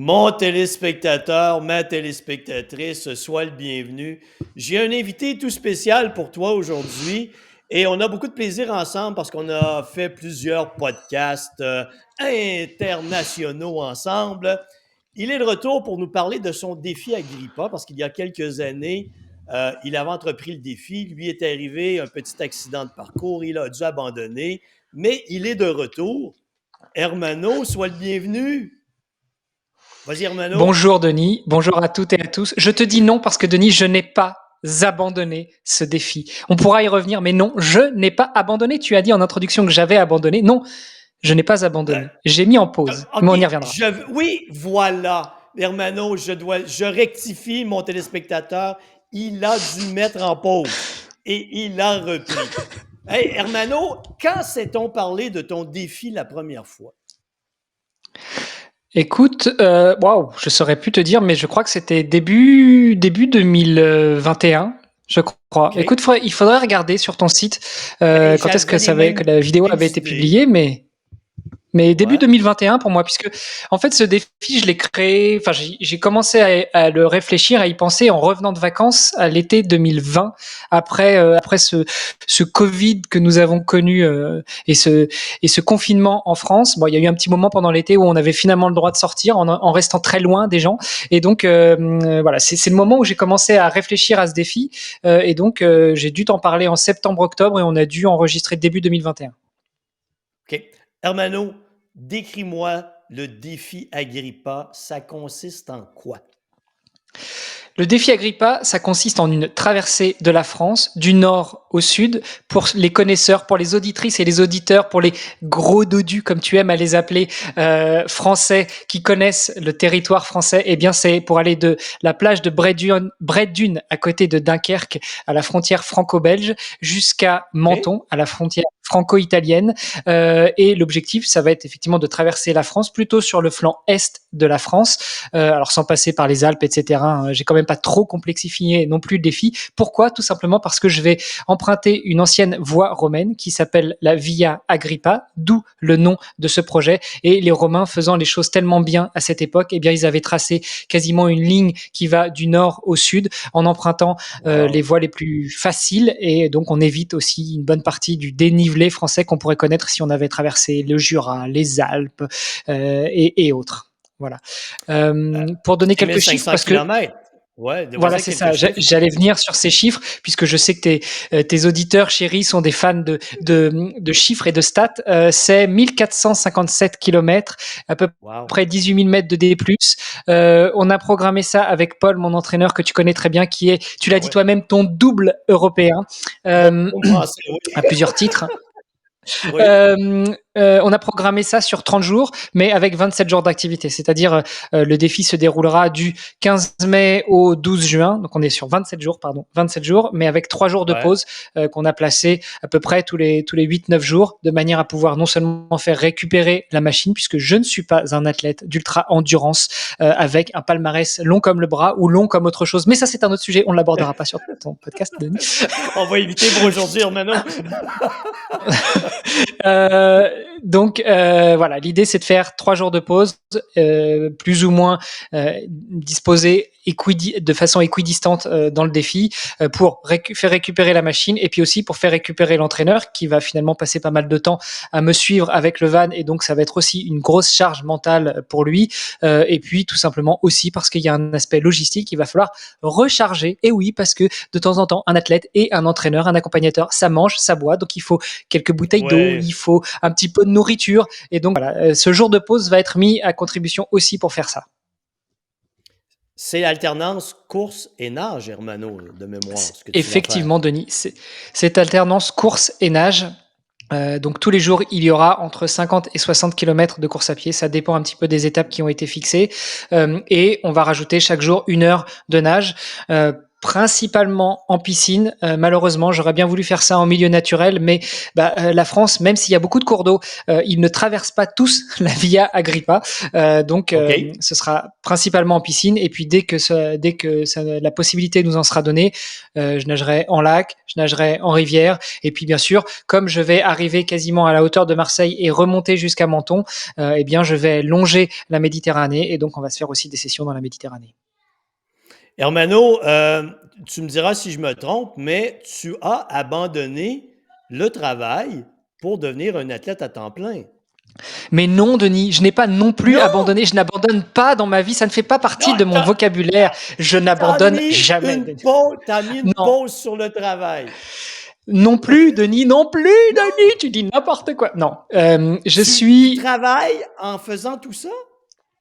Mon téléspectateur, ma téléspectatrice, sois le bienvenu. J'ai un invité tout spécial pour toi aujourd'hui et on a beaucoup de plaisir ensemble parce qu'on a fait plusieurs podcasts internationaux ensemble. Il est de retour pour nous parler de son défi Agrippa parce qu'il y a quelques années, il avait entrepris le défi. Lui est arrivé un petit accident de parcours, il a dû abandonner, mais il est de retour. Hermano, sois le bienvenu. Vas-y, Hermano. Bonjour Denis, bonjour à toutes et à tous. Je te dis non parce que Denis, je n'ai pas abandonné ce défi. On pourra y revenir, mais non, je n'ai pas abandonné. Tu as dit en introduction que j'avais abandonné. Non, je n'ai pas abandonné. J'ai mis en pause, mais OK, on y reviendra. oui, voilà. Hermano, je rectifie mon téléspectateur. Il a dû mettre en pause et il a repris. Hey, Hermano, quand s'est-on parlé de ton défi la première fois? Écoute, waouh, je saurais plus te dire, mais je crois que c'était début 2021. Je crois. OK. Écoute, il faudrait regarder sur ton site Ben, quand est-ce que j'avais que la vidéo mêmes avait été idées. publiée, mais début Ouais. 2021 pour moi, puisque en fait ce défi, je l'ai créé, enfin j'ai commencé à le réfléchir, à y penser en revenant de vacances à l'été 2020, après ce Covid que nous avons connu et ce confinement en France. Bon, il y a eu un petit moment pendant l'été où on avait finalement le droit de sortir en restant très loin des gens, et donc voilà, c'est le moment où j'ai commencé à réfléchir à ce défi, et donc j'ai dû t'en parler en septembre-octobre et on a dû enregistrer début 2021. OK. Hermano, décris-moi le défi Agrippa. Ça consiste en quoi? Le défi Agrippa, ça consiste en une traversée de la France, du nord au sud, pour les connaisseurs, pour les auditrices et les auditeurs, pour les gros dodus, comme tu aimes à les appeler, français, qui connaissent le territoire français. Eh bien, c'est pour aller de la plage de Bray-Dunes, à côté de Dunkerque, à la frontière franco-belge, jusqu'à OK? Menton, à la frontière franco-italienne. Et l'objectif, ça va être effectivement de traverser la France, plutôt sur le flanc est de la France, alors sans passer par les Alpes, etc. J'ai quand même pas trop complexifié non plus le défi. Pourquoi? Tout simplement parce que je vais emprunter une ancienne voie romaine qui s'appelle la Via Agrippa, d'où le nom de ce projet. Et les Romains, faisant les choses tellement bien à cette époque, eh bien ils avaient tracé quasiment une ligne qui va du nord au sud en empruntant les Wow. voies les plus faciles, et donc on évite aussi une bonne partie du dénivelé français qu'on pourrait connaître si on avait traversé le Jura, les Alpes et autres. Voilà. Pour donner quelques chiffres, 6500 parce que kilomètres. Ouais, voilà, vas-y c'est quelques ça. chiffres. J'allais venir sur ces chiffres, puisque je sais que tes auditeurs chéris sont des fans de chiffres et de stats. C'est 1457 kilomètres, à peu Wow. près 18 000 mètres de D+. On a programmé ça avec Paul, mon entraîneur, que tu connais très bien, qui est, tu l'as Ben dit ouais. toi-même, ton double européen, Mon français, oui. à plusieurs titres. Oui. On a programmé ça sur 30 jours, mais avec 27 jours d'activité. C'est-à-dire, le défi se déroulera du 15 mai au 12 juin. Donc, on est sur 27 jours, pardon, 27 jours, mais avec 3 jours de Ouais. pause qu'on a placés à peu près tous les 8-9 jours, de manière à pouvoir non seulement faire récupérer la machine, puisque je ne suis pas un athlète d'ultra-endurance avec un palmarès long comme le bras ou long comme autre chose. Mais ça, c'est un autre sujet. On ne l'abordera pas sur ton podcast, Denis. On va éviter pour aujourd'hui, Hermano. Donc voilà, l'idée c'est de faire 3 jours de pause, plus ou moins disposés de façon équidistante dans le défi, pour faire récupérer la machine, et puis aussi pour faire récupérer l'entraîneur qui va finalement passer pas mal de temps à me suivre avec le van, et donc ça va être aussi une grosse charge mentale pour lui, et puis tout simplement aussi parce qu'il y a un aspect logistique, il va falloir recharger, et oui, parce que de temps en temps un athlète et un entraîneur, un accompagnateur, ça mange, ça boit, donc il faut quelques bouteilles d'eau, Ouais. il faut un petit peu de nourriture, et donc voilà, ce jour de pause va être mis à contribution aussi pour faire ça. C'est l'alternance course et nage, Hermano, de mémoire, ce que tu vas faire. Effectivement, Denis, c'est cette alternance course et nage. Donc tous les jours, il y aura entre 50 et 60 kilomètres de course à pied. Ça dépend un petit peu des étapes qui ont été fixées. Et on va rajouter chaque jour 1 heure de nage. principalement en piscine. Malheureusement, j'aurais bien voulu faire ça en milieu naturel, mais la France, même s'il y a beaucoup de cours d'eau, ils ne traversent pas tous la Via Agrippa. Donc, OK. ce sera principalement en piscine. Et puis, dès que la possibilité nous en sera donnée, je nagerai en lac, je nagerai en rivière. Et puis, bien sûr, comme je vais arriver quasiment à la hauteur de Marseille et remonter jusqu'à Menton, eh bien, je vais longer la Méditerranée. Et donc, on va se faire aussi des sessions dans la Méditerranée. Hermano, tu me diras si je me trompe, mais tu as abandonné le travail pour devenir un athlète à temps plein. Mais non, Denis, je n'ai pas non plus Non! abandonné. Je n'abandonne pas dans ma vie. Ça ne fait pas partie Ah, de mon vocabulaire. Je n'abandonne jamais. t'as mis une Non, pause sur le travail. non plus, Denis, non plus, Denis. Tu dis n'importe quoi. Non, Tu travailles en faisant tout ça?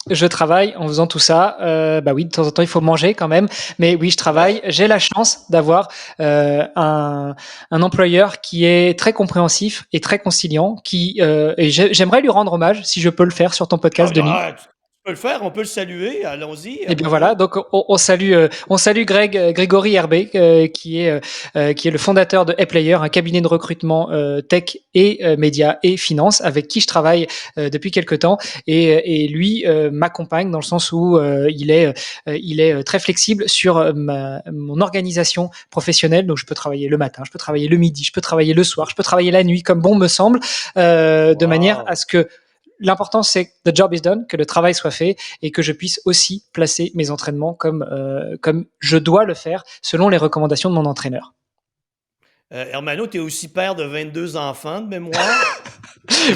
je travaille en faisant tout ça. Bah oui, de temps en temps, il faut manger quand même. Mais oui, je travaille. Ouais. J'ai la chance d'avoir un employeur qui est très compréhensif et très conciliant. Et j'aimerais lui rendre hommage, si je peux le faire sur ton podcast, Denis. Tu peux le faire, on peut le saluer. Allons-y, Eh bien voilà, Hermano. donc on salue Grégory Herbé, qui est le fondateur de Player, un cabinet de recrutement tech et médias et finance, avec qui je travaille depuis quelque temps, et lui m'accompagne dans le sens où il est très flexible sur mon organisation professionnelle. Donc je peux travailler le matin, je peux travailler le midi, je peux travailler le soir, je peux travailler la nuit, comme bon me semble, de manière à Wow. ce que l'important, c'est que the job is done, que le travail soit fait et que je puisse aussi placer mes entraînements comme je dois le faire selon les recommandations de mon entraîneur. Hermano, tu es aussi père de 22 enfants de mémoire.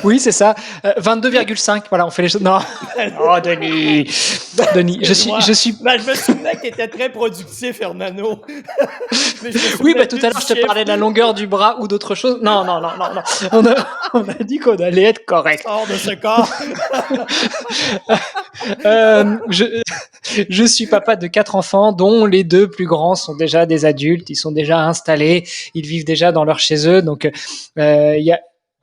Oui, c'est ça. 22,5. Voilà, on fait les choses. Non, oh, Denis, Denis, Excuse-moi. je suis. Ben, je me souvenais que tu étais très productif, Hermano. Mais je me Oui, souvenais tout plus à du l'heure, je te chiffre. parlais de la longueur du bras ou d'autre chose. Non, non, non, non, non. On a dit qu'on allait être correct. Hors de ce corps. Euh, je, je suis papa de 4 enfants, dont les 2 plus grands sont déjà des adultes, ils sont déjà installés, ils vivent déjà dans leur chez eux. Donc, il y a,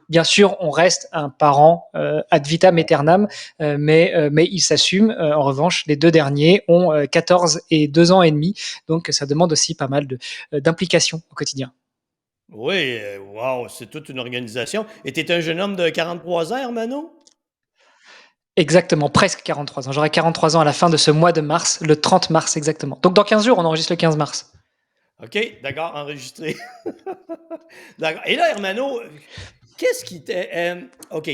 bien sûr, on reste un parent ad vitam aeternam, mais ils s'assument. En revanche, les 2 derniers ont 14 et 2 ans et demi, donc ça demande aussi pas mal d'implication au quotidien. Oui, wow, c'est toute une organisation. Et tu es un jeune homme de 43 ans, Hermano? Exactement, presque 43 ans. J'aurai 43 ans à la fin de ce mois de mars, le 30 mars exactement. Donc dans 15 jours, on enregistre le 15 mars. OK, d'accord, enregistré. D'accord. Et là, Hermano, qu'est-ce qui t'est... OK,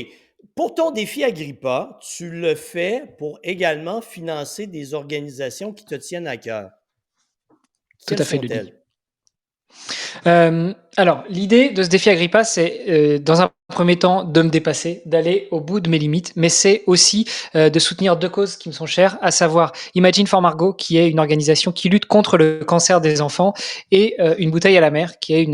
pour ton défi Agrippa, tu le fais pour également financer des organisations qui te tiennent à cœur. Tout Quelles à fait, Denis. sont-elles? Alors, l'idée de ce défi Agrippa, c'est dans un premier temps de me dépasser, d'aller au bout de mes limites, mais c'est aussi de soutenir 2 causes qui me sont chères, à savoir Imagine for Margot, qui est une organisation qui lutte contre le cancer des enfants, et Une bouteille à la mer, qui est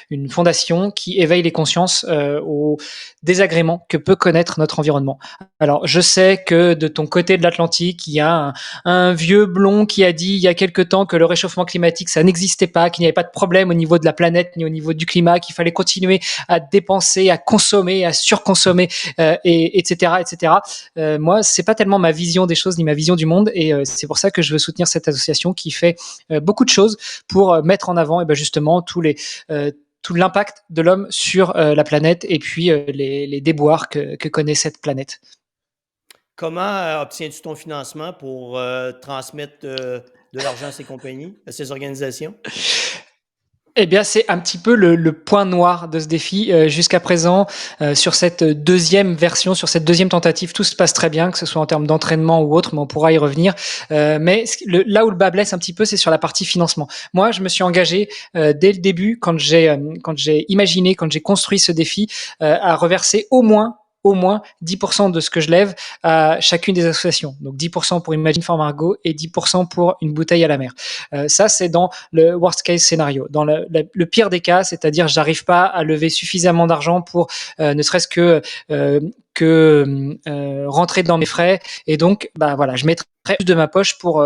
une fondation qui éveille les consciences aux désagréments que peut connaître notre environnement. Alors, je sais que de ton côté de l'Atlantique, il y a un vieux blond qui a dit il y a quelque temps que le réchauffement climatique, ça n'existait pas, qu'il n'y avait pas de problème au niveau de la planète ni au niveau du climat, qu'il fallait continuer à dépenser, à consommer, à surconsommer, etc., etc. Moi, c'est pas tellement ma vision des choses ni ma vision du monde, et c'est pour ça que je veux soutenir cette association qui fait beaucoup de choses pour mettre en avant, et ben justement tout l'impact de l'homme sur la planète, et puis les déboires que connaît cette planète. Comment obtiens-tu ton financement pour transmettre de l'argent à ces compagnies, à ces organisations? Eh bien, c'est un petit peu le point noir de ce défi. Jusqu'à présent, sur cette deuxième version, sur cette deuxième tentative, tout se passe très bien, que ce soit en termes d'entraînement ou autre, mais on pourra y revenir. Mais là où le bas blesse un petit peu, c'est sur la partie financement. Moi, je me suis engagé dès le début, quand j'ai imaginé, quand j'ai construit ce défi, à reverser au moins 10% de ce que je lève à chacune des associations. Donc 10% pour Imagine for Margot et 10% pour Une bouteille à la mer. Ça, c'est dans le worst case scénario. Dans le pire des cas, c'est-à-dire j'arrive pas à lever suffisamment d'argent pour ne serait-ce que rentrer dans mes frais, et donc bah voilà, je mettrai plus de ma poche pour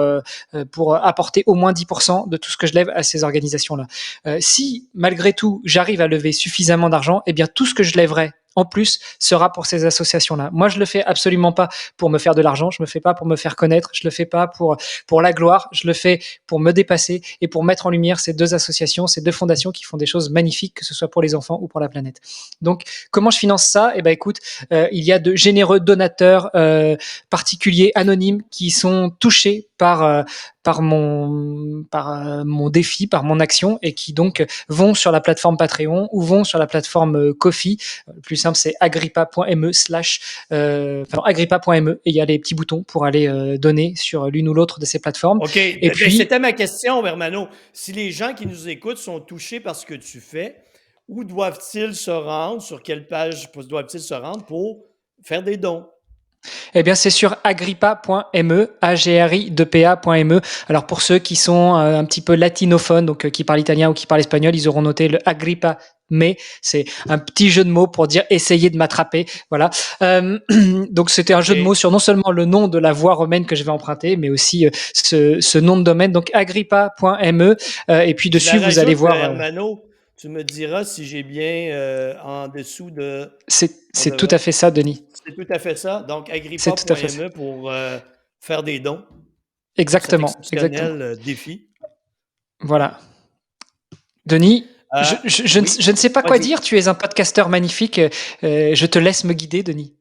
apporter au moins 10% de tout ce que je lève à ces organisations-là. Si malgré tout j'arrive à lever suffisamment d'argent, eh bien tout ce que je lèverai en plus sera pour ces associations-là. Moi, je le fais absolument pas pour me faire de l'argent, je me fais pas pour me faire connaître, je le fais pas pour la gloire, je le fais pour me dépasser et pour mettre en lumière ces deux associations, ces deux fondations qui font des choses magnifiques, que ce soit pour les enfants ou pour la planète. Donc, comment je finance ça? Eh ben, écoute, il y a de généreux donateurs particuliers anonymes qui sont touchés par mon défi, par mon action, et qui donc vont sur la plateforme Patreon ou vont sur la plateforme Ko-fi. Le plus simple, c'est agrippa.me agrippa.me, et il y a les petits boutons pour aller donner sur l'une ou l'autre de ces plateformes. OK. Et puis, C'était ma question, Hermano. Si les gens qui nous écoutent sont touchés par ce que tu fais, où doivent-ils se rendre? Sur quelle page doivent-ils se rendre pour faire des dons? eh bien, c'est sur agrippa.me, agri2pa.me. Alors, pour ceux qui sont un petit peu latinophones, donc qui parlent italien ou qui parlent espagnol, ils auront noté le Agrippa. Mais c'est un petit jeu de mots pour dire essayer de m'attraper. Voilà. Donc c'était un jeu de mots sur non seulement le nom de la voie romaine que je vais emprunter, mais aussi ce nom de domaine. Donc agrippa.me. Et puis dessus, vous allez voir. Hermano, tu me diras si j'ai bien en dessous de. C'est tout à fait ça, Denis. C'est tout à fait ça. Donc C'est tout à fait ça. agrippa.me pour faire des dons pour cet Exactement. exceptionnel défi. Voilà. Denis, Oui, je ne sais pas quoi vas-y. dire. Tu es un podcasteur magnifique. Je te laisse me guider, Denis.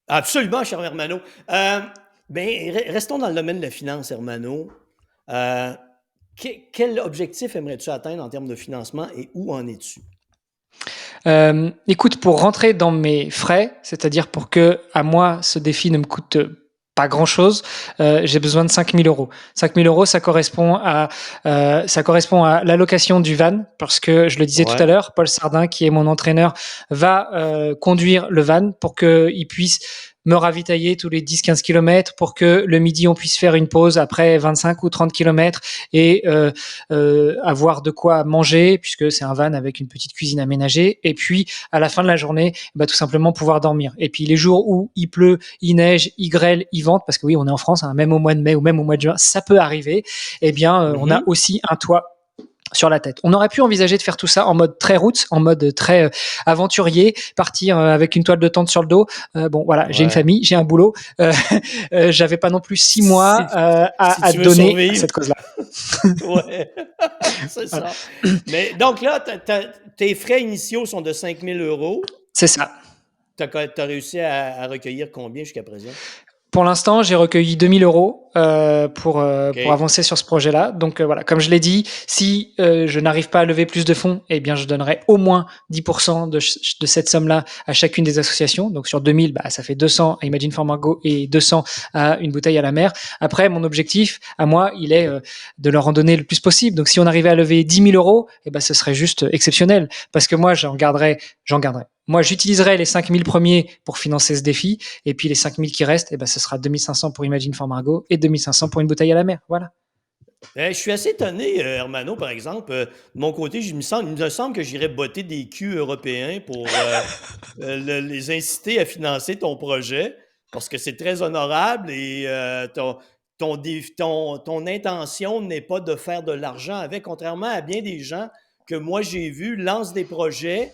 Absolument, cher Hermano. Restons dans le domaine de la finance, Hermano. Quel objectif aimerais-tu atteindre en termes de financement et où en es-tu? Écoute, pour rentrer dans mes frais, c'est-à-dire pour que à moi ce défi ne me coûte pas grand-chose, j'ai besoin de 5 000 euros. 5 000 euros, ça correspond à l'allocation du van, parce que je le disais tout à Ouais. l'heure, Paul Sardin, qui est mon entraîneur, va conduire le van pour qu'il puisse me ravitailler tous les 10-15 kilomètres, pour que le midi on puisse faire une pause après 25 ou 30 kilomètres et avoir de quoi manger, puisque c'est un van avec une petite cuisine aménagée, et puis à la fin de la journée, bah, tout simplement pouvoir dormir. Et puis les jours où il pleut, il neige, il grêle, il vente, parce que oui, on est en France, hein, même au mois de mai ou même au mois de juin, ça peut arriver, eh bien on a aussi un toit sur la tête. On aurait pu envisager de faire tout ça en mode très route, en mode très aventurier, partir avec une toile de tente sur le dos. Bon, voilà, j'ai une famille, j'ai un boulot. J'avais pas non plus 6 mois Si à tu veux donner à survivre. cette cause-là. Ouais, c'est Voilà. ça. Mais donc là, tes frais initiaux sont de 5 000 euros. C'est ça. Tu as réussi à recueillir combien jusqu'à présent? Pour l'instant, j'ai recueilli 2 000 euros pour OK. avancer sur ce projet-là. Donc voilà, comme je l'ai dit, si je n'arrive pas à lever plus de fonds, eh bien je donnerai au moins 10% de cette somme-là à chacune des associations. Donc sur 2 000, bah, ça fait 200 à Imagine for Margot et 200 à Une bouteille à la mer. Après, mon objectif à moi, il est de leur en donner le plus possible. Donc si on arrivait à lever 10 000 euros, eh ben, ce serait juste exceptionnel. Parce que moi, j'en garderai. Moi, j'utiliserai les 5 000 premiers pour financer ce défi, et puis les 5 000 qui restent, eh ben, ce sera 2 500 pour Imagine for Margot et 2 500 pour Une bouteille à la mer. Voilà. Je suis assez étonné, Hermano, par exemple. De mon côté, il me semble que j'irais botter des culs européens pour les inciter à financer ton projet, parce que c'est très honorable et ton intention n'est pas de faire de l'argent avec, contrairement à bien des gens que moi j'ai vus lancent des projets.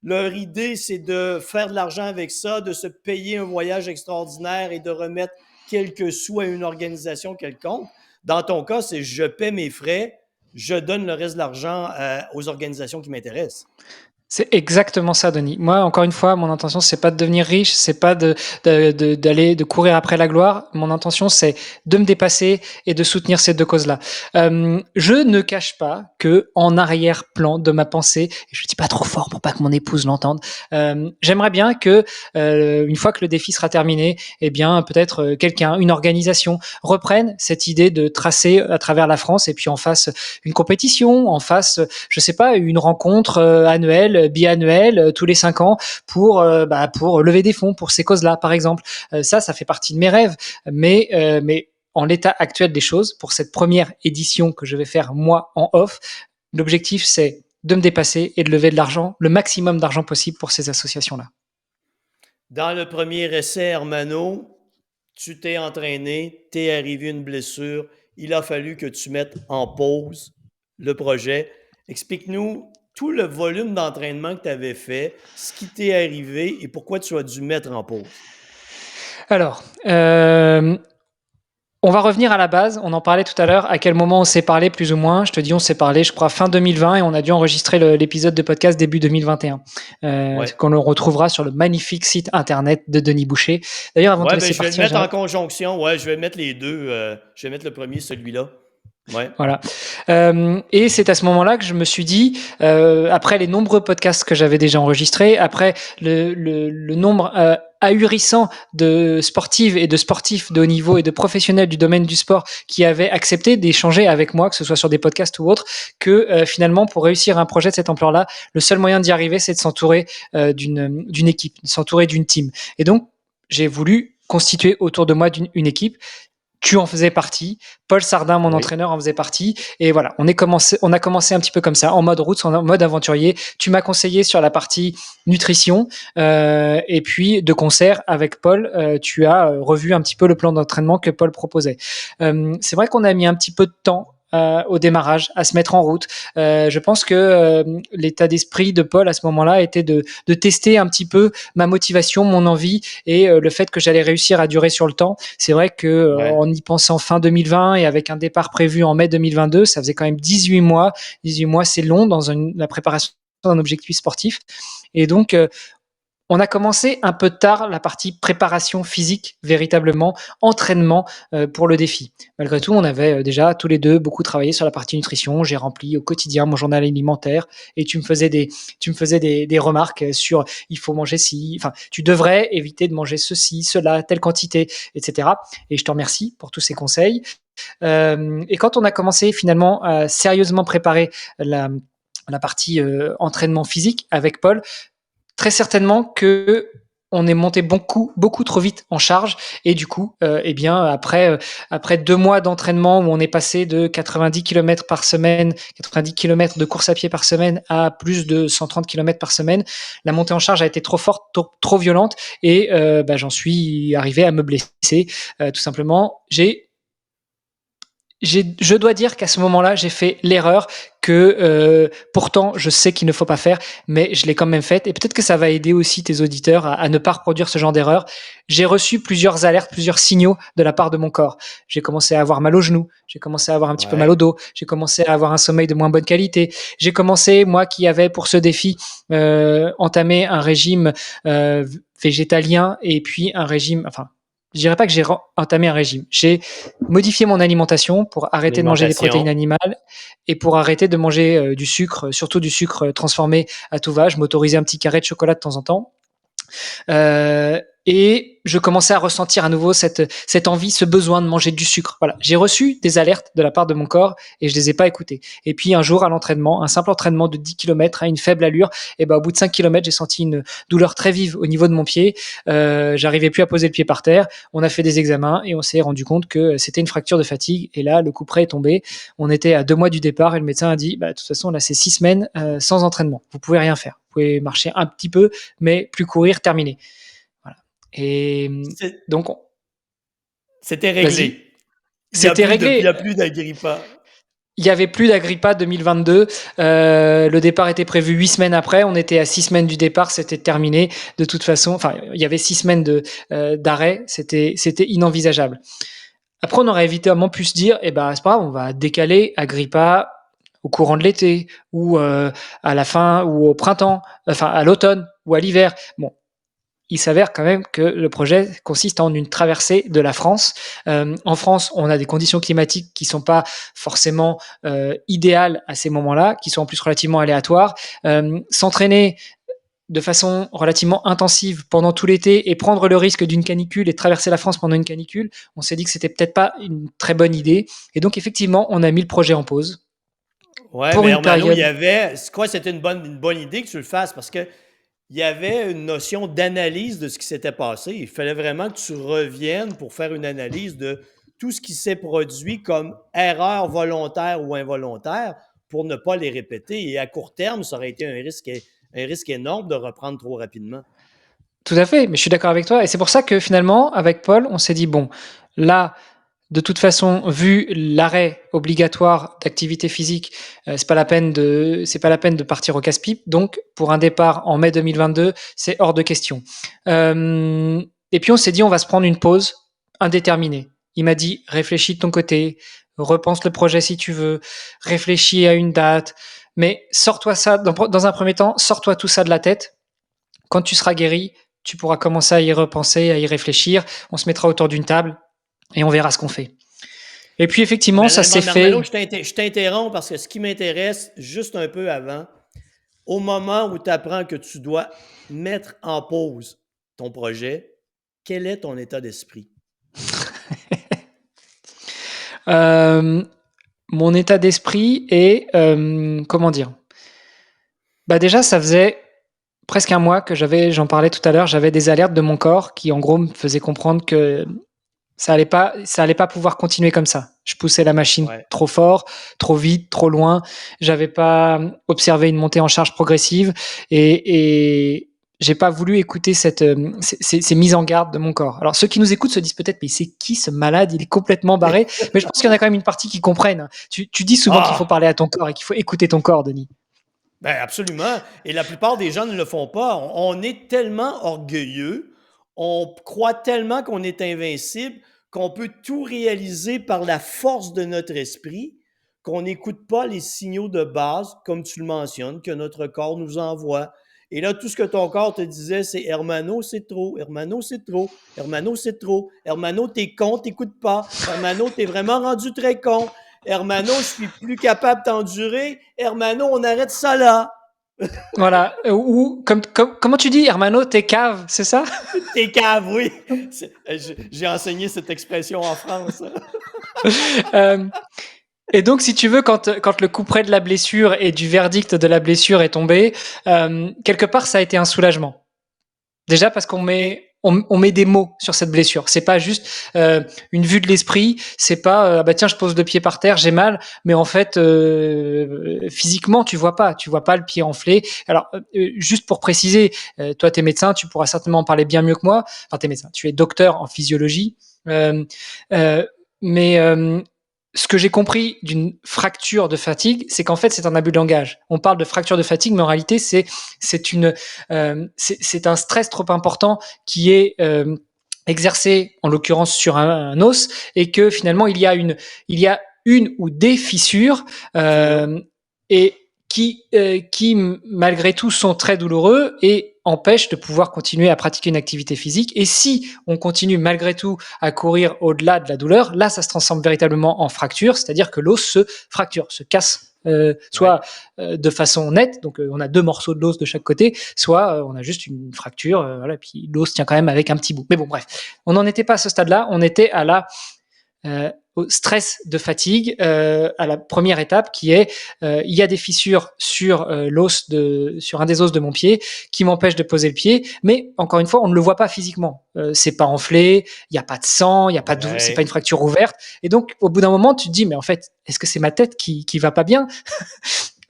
Leur idée, c'est de faire de l'argent avec ça, de se payer un voyage extraordinaire et de remettre quelques sous à une organisation quelconque. Dans ton cas, c'est je paie mes frais, je donne le reste de l'argent aux organisations qui m'intéressent. C'est exactement ça, Denis. Moi, encore une fois, mon intention, c'est pas de devenir riche, c'est pas de courir après la gloire. Mon intention, c'est de me dépasser et de soutenir ces deux causes-là. Je ne cache pas que en arrière-plan de ma pensée, et je dis pas trop fort pour pas que mon épouse l'entende, j'aimerais bien que une fois que le défi sera terminé, eh bien peut-être quelqu'un, une organisation reprenne cette idée de tracer à travers la France et puis en fasse une compétition, en fasse, je sais pas, une rencontre annuelle, biannuelle, tous les 5 ans pour lever des fonds pour ces causes-là, par exemple. Ça fait partie de mes rêves, mais en l'état actuel des choses, pour cette première édition que je vais faire moi en off, l'objectif c'est de me dépasser et de lever de l'argent, le maximum d'argent possible pour ces associations-là. Dans le premier essai, Hermano, tu t'es entraîné, t'es arrivé une blessure, il a fallu que tu mettes en pause le projet. Explique-nous tout le volume d'entraînement que tu avais fait, ce qui t'est arrivé et pourquoi tu as dû mettre en pause. Alors, on va revenir à la base. On en parlait tout à l'heure. À quel moment on s'est parlé, plus ou moins? Je te dis, on s'est parlé, je crois, fin 2020 et on a dû enregistrer l'épisode de podcast début 2021. Ouais. Qu'on le retrouvera sur le magnifique site internet de Denis Boucher. D'ailleurs, avant de te Ouais, ben laisser je vais le partir, mettre en conjonction. Ouais, je vais mettre les deux. Je vais mettre le premier, celui-là. Ouais. voilà. Et c'est à ce moment-là que je me suis dit, après les nombreux podcasts que j'avais déjà enregistrés, après le nombre ahurissant de sportives et de sportifs de haut niveau et de professionnels du domaine du sport qui avaient accepté d'échanger avec moi, que ce soit sur des podcasts ou autres, que finalement, pour réussir un projet de cette ampleur-là, le seul moyen d'y arriver, c'est de s'entourer d'une équipe, de s'entourer d'une team. Et donc, j'ai voulu constituer autour de moi une équipe. Tu en faisais partie, Paul Sardin, mon Oui. entraîneur, en faisait partie. Et voilà, on a commencé un petit peu comme ça, en mode route, en mode aventurier. Tu m'as conseillé sur la partie nutrition, et puis de concert avec Paul, tu as revu un petit peu le plan d'entraînement que Paul proposait. C'est vrai qu'on a mis un petit peu de temps au démarrage, à se mettre en route. Je pense que l'état d'esprit de Paul à ce moment-là était de tester un petit peu ma motivation, mon envie et le fait que j'allais réussir à durer sur le temps. C'est vrai que Ouais. en y pensant fin 2020 et avec un départ prévu en mai 2022, ça faisait quand même 18 mois. 18 mois, c'est long dans la préparation d'un objectif sportif. Et donc, on a commencé un peu tard la partie préparation physique, véritablement, entraînement pour le défi. Malgré tout, on avait déjà tous les deux beaucoup travaillé sur la partie nutrition. J'ai rempli au quotidien mon journal alimentaire et tu me faisais des remarques sur il faut manger ci, enfin, tu devrais éviter de manger ceci, cela, telle quantité, etc. Et je te remercie pour tous ces conseils. Et quand on a commencé finalement à sérieusement préparer la partie entraînement physique avec Paul, très certainement que on est monté beaucoup trop vite en charge et du coup, eh bien après 2 mois d'entraînement où on est passé de 90 km par semaine, 90 km de course à pied par semaine à plus de 130 km par semaine, la montée en charge a été trop forte, trop violente et j'en suis arrivé à me blesser. Tout simplement, je dois dire qu'à ce moment-là, j'ai fait l'erreur que pourtant je sais qu'il ne faut pas faire, mais je l'ai quand même faite. Et peut-être que ça va aider aussi tes auditeurs à ne pas reproduire ce genre d'erreur. J'ai reçu plusieurs alertes, plusieurs signaux de la part de mon corps. J'ai commencé à avoir mal aux genoux, j'ai commencé à avoir un petit peu mal au Ouais. dos, j'ai commencé à avoir un sommeil de moins bonne qualité. J'ai commencé, moi qui avais pour ce défi entamé un régime végétalien et puis un régime, enfin, je dirais pas que j'ai entamé un régime. J'ai modifié mon alimentation pour arrêter de manger des protéines Alimentation. animales et pour arrêter de manger du sucre, surtout du sucre transformé à tout va. Je m'autorisais un petit carré de chocolat de temps en temps. Et je commençais à ressentir à nouveau cette envie, ce besoin de manger du sucre. Voilà, j'ai reçu des alertes de la part de mon corps et je les ai pas écoutées. Et puis un jour à l'entraînement, un simple entraînement de 10 km à une faible allure, et ben au bout de 5 km, j'ai senti une douleur très vive au niveau de mon pied. J'arrivais plus à poser le pied par terre. On a fait des examens et on s'est rendu compte que c'était une fracture de fatigue. Et là, le coup près est tombé. On était à 2 mois du départ et le médecin a dit, de toute façon, là, c'est 6 semaines sans entraînement. Vous pouvez rien faire. Vous pouvez marcher un petit peu, mais plus courir, terminé. Voilà. Et donc, C'était vas-y. réglé. C'était Il y réglé. a plus d'Agrippa. Il y avait plus d'Agrippa 2022. Le départ était prévu 8 semaines après. On était à 6 semaines du départ. C'était terminé. De toute façon, enfin, il y avait 6 semaines d'arrêt. C'était inenvisageable. Après, on aurait évidemment pu se dire, c'est pas grave, on va décaler Agrippa au courant de l'été ou à la fin ou au printemps, enfin à l'automne ou à l'hiver. Bon, il s'avère quand même que le projet consiste en une traversée de la France. En France, on a des conditions climatiques qui sont pas forcément idéales à ces moments-là, qui sont en plus relativement aléatoires. S'entraîner de façon relativement intensive pendant tout l'été et prendre le risque d'une canicule et traverser la France pendant une canicule, on s'est dit que c'était peut-être pas une très bonne idée. Et donc effectivement, on a mis le projet en pause Ouais, pour mais une Hermano, il y période. avait. C'est quoi, c'était une bonne idée que tu le fasses parce que il y avait une notion d'analyse de ce qui s'était passé. Il fallait vraiment que tu reviennes pour faire une analyse de tout ce qui s'est produit comme erreur volontaire ou involontaire pour ne pas les répéter. Et à court terme, ça aurait été un risque énorme de reprendre trop rapidement. Tout à fait, mais je suis d'accord avec toi. Et c'est pour ça que finalement, avec Paul, on s'est dit, bon, là, de toute façon, vu l'arrêt obligatoire d'activité physique, c'est pas la peine de partir au casse-pipe. Donc, pour un départ en mai 2022, c'est hors de question. Et puis, on s'est dit, on va se prendre une pause indéterminée. Il m'a dit, réfléchis de ton côté, repense le projet si tu veux, réfléchis à une date, mais sors-toi ça, dans un premier temps, sors-toi tout ça de la tête. Quand tu seras guéri, tu pourras commencer à y repenser, à y réfléchir. On se mettra autour d'une table et on verra ce qu'on fait. Et puis effectivement, ça s'est fait. Armano, je t'interromps parce que ce qui m'intéresse, juste un peu avant, au moment où tu apprends que tu dois mettre en pause ton projet, quel est ton état d'esprit? Mon état d'esprit est, comment dire? Bah déjà, ça faisait presque un mois que j'en parlais tout à l'heure, j'avais des alertes de mon corps qui, en gros, me faisaient comprendre que ça allait pas pouvoir continuer comme ça. Je poussais la machine trop fort, trop vite, trop loin. J'avais pas observé une montée en charge progressive et j'ai pas voulu écouter ces mises en garde de mon corps. Alors ceux qui nous écoutent se disent peut-être mais c'est qui ce malade, il est complètement barré. Mais je pense qu'il y en a quand même une partie qui comprennent. Tu dis souvent qu'il faut parler à ton corps et qu'il faut écouter ton corps, Denis. Ben absolument. Et la plupart des gens ne le font pas. On est tellement orgueilleux, on croit tellement qu'on est invincible, qu'on peut tout réaliser par la force de notre esprit, qu'on n'écoute pas les signaux de base, comme tu le mentionnes, que notre corps nous envoie. Et là, tout ce que ton corps te disait, c'est Hermano, c'est trop. Hermano, c'est trop. Hermano, c'est trop. Hermano, t'es con, t'écoutes pas. Hermano, t'es vraiment rendu très con. Hermano, je suis plus capable d'endurer. Hermano, on arrête ça là. Voilà. Ou comment tu dis, Hermano, t'es cave, c'est ça? T'es cave, oui. J'ai enseigné cette expression en France. Et donc, si tu veux, quand le couperet de la blessure et du verdict de la blessure est tombé, quelque part, ça a été un soulagement. Déjà parce qu'on met des mots sur cette blessure. C'est pas juste une vue de l'esprit. C'est pas bah tiens, je pose le pied par terre, j'ai mal, mais en fait physiquement tu vois pas le pied enflé. Alors juste pour préciser, toi t'es médecin, tu pourras certainement en parler bien mieux que moi. Enfin t'es médecin, tu es docteur en physiologie, mais ce que j'ai compris d'une fracture de fatigue, c'est qu'en fait, c'est un abus de langage. On parle de fracture de fatigue, mais en réalité, c'est un stress trop important qui est exercé, en l'occurrence, sur un os, et que finalement, il y a une ou des fissures et qui malgré tout sont très douloureux et empêchent de pouvoir continuer à pratiquer une activité physique. Et si on continue malgré tout à courir au-delà de la douleur, là, ça se transforme véritablement en fracture, c'est-à-dire que l'os se fracture, se casse, soit de façon nette, donc on a 2 morceaux de l'os de chaque côté, soit on a juste une fracture, voilà, puis l'os tient quand même avec un petit bout. Mais bon, bref, on n'en était pas à ce stade-là, on était à au stress de fatigue, à la première étape qui est il y a des fissures sur sur un des os de mon pied qui m'empêchent de poser le pied, mais encore une fois on ne le voit pas physiquement, c'est pas enflé, il y a pas de sang, il y a pas de, c'est pas une fracture ouverte, et donc au bout d'un moment tu te dis mais en fait est-ce que c'est ma tête qui va pas bien?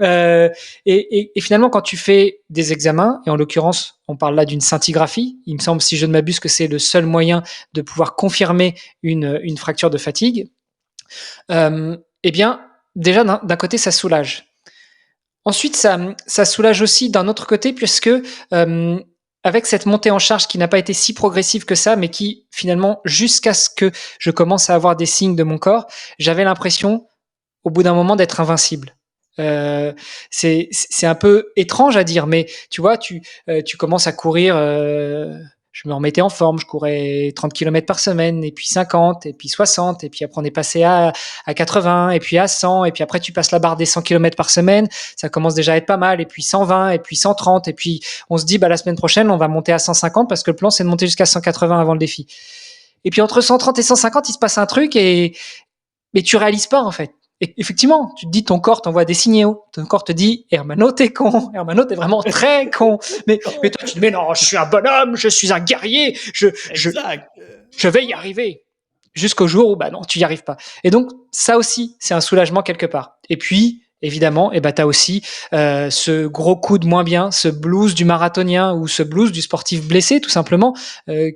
Et finalement, quand tu fais des examens, et en l'occurrence, on parle là d'une scintigraphie, il me semble, si je ne m'abuse, que c'est le seul moyen de pouvoir confirmer une fracture de fatigue, eh bien, déjà, d'un côté, ça soulage. Ensuite, ça soulage aussi d'un autre côté, puisque avec cette montée en charge qui n'a pas été si progressive que ça, mais qui, finalement, jusqu'à ce que je commence à avoir des signes de mon corps, j'avais l'impression, au bout d'un moment, d'être invincible. C'est un peu étrange à dire, mais tu vois, tu commences à courir, je me remettais en forme, je courais 30 km par semaine, et puis 50, et puis 60, et puis après on est passé à 80, et puis à 100, et puis après tu passes la barre des 100 km par semaine, ça commence déjà à être pas mal, et puis 120, et puis 130, et puis on se dit bah la semaine prochaine on va monter à 150 parce que le plan c'est de monter jusqu'à 180 avant le défi. Et puis entre 130 et 150 il se passe un truc mais tu réalises pas en fait. Et effectivement, tu te dis, ton corps t'envoie des signaux. Ton corps te dit, Hermano, t'es con. Hermano, t'es vraiment très con. Mais toi, tu te dis, mais non, je suis un bonhomme, je suis un guerrier, je vais y arriver. Jusqu'au jour où, bah non, tu y arrives pas. Et donc, ça aussi, c'est un soulagement quelque part. Et puis, évidemment, t'as aussi ce gros coup de moins bien, ce blues du marathonien ou ce blues du sportif blessé, tout simplement,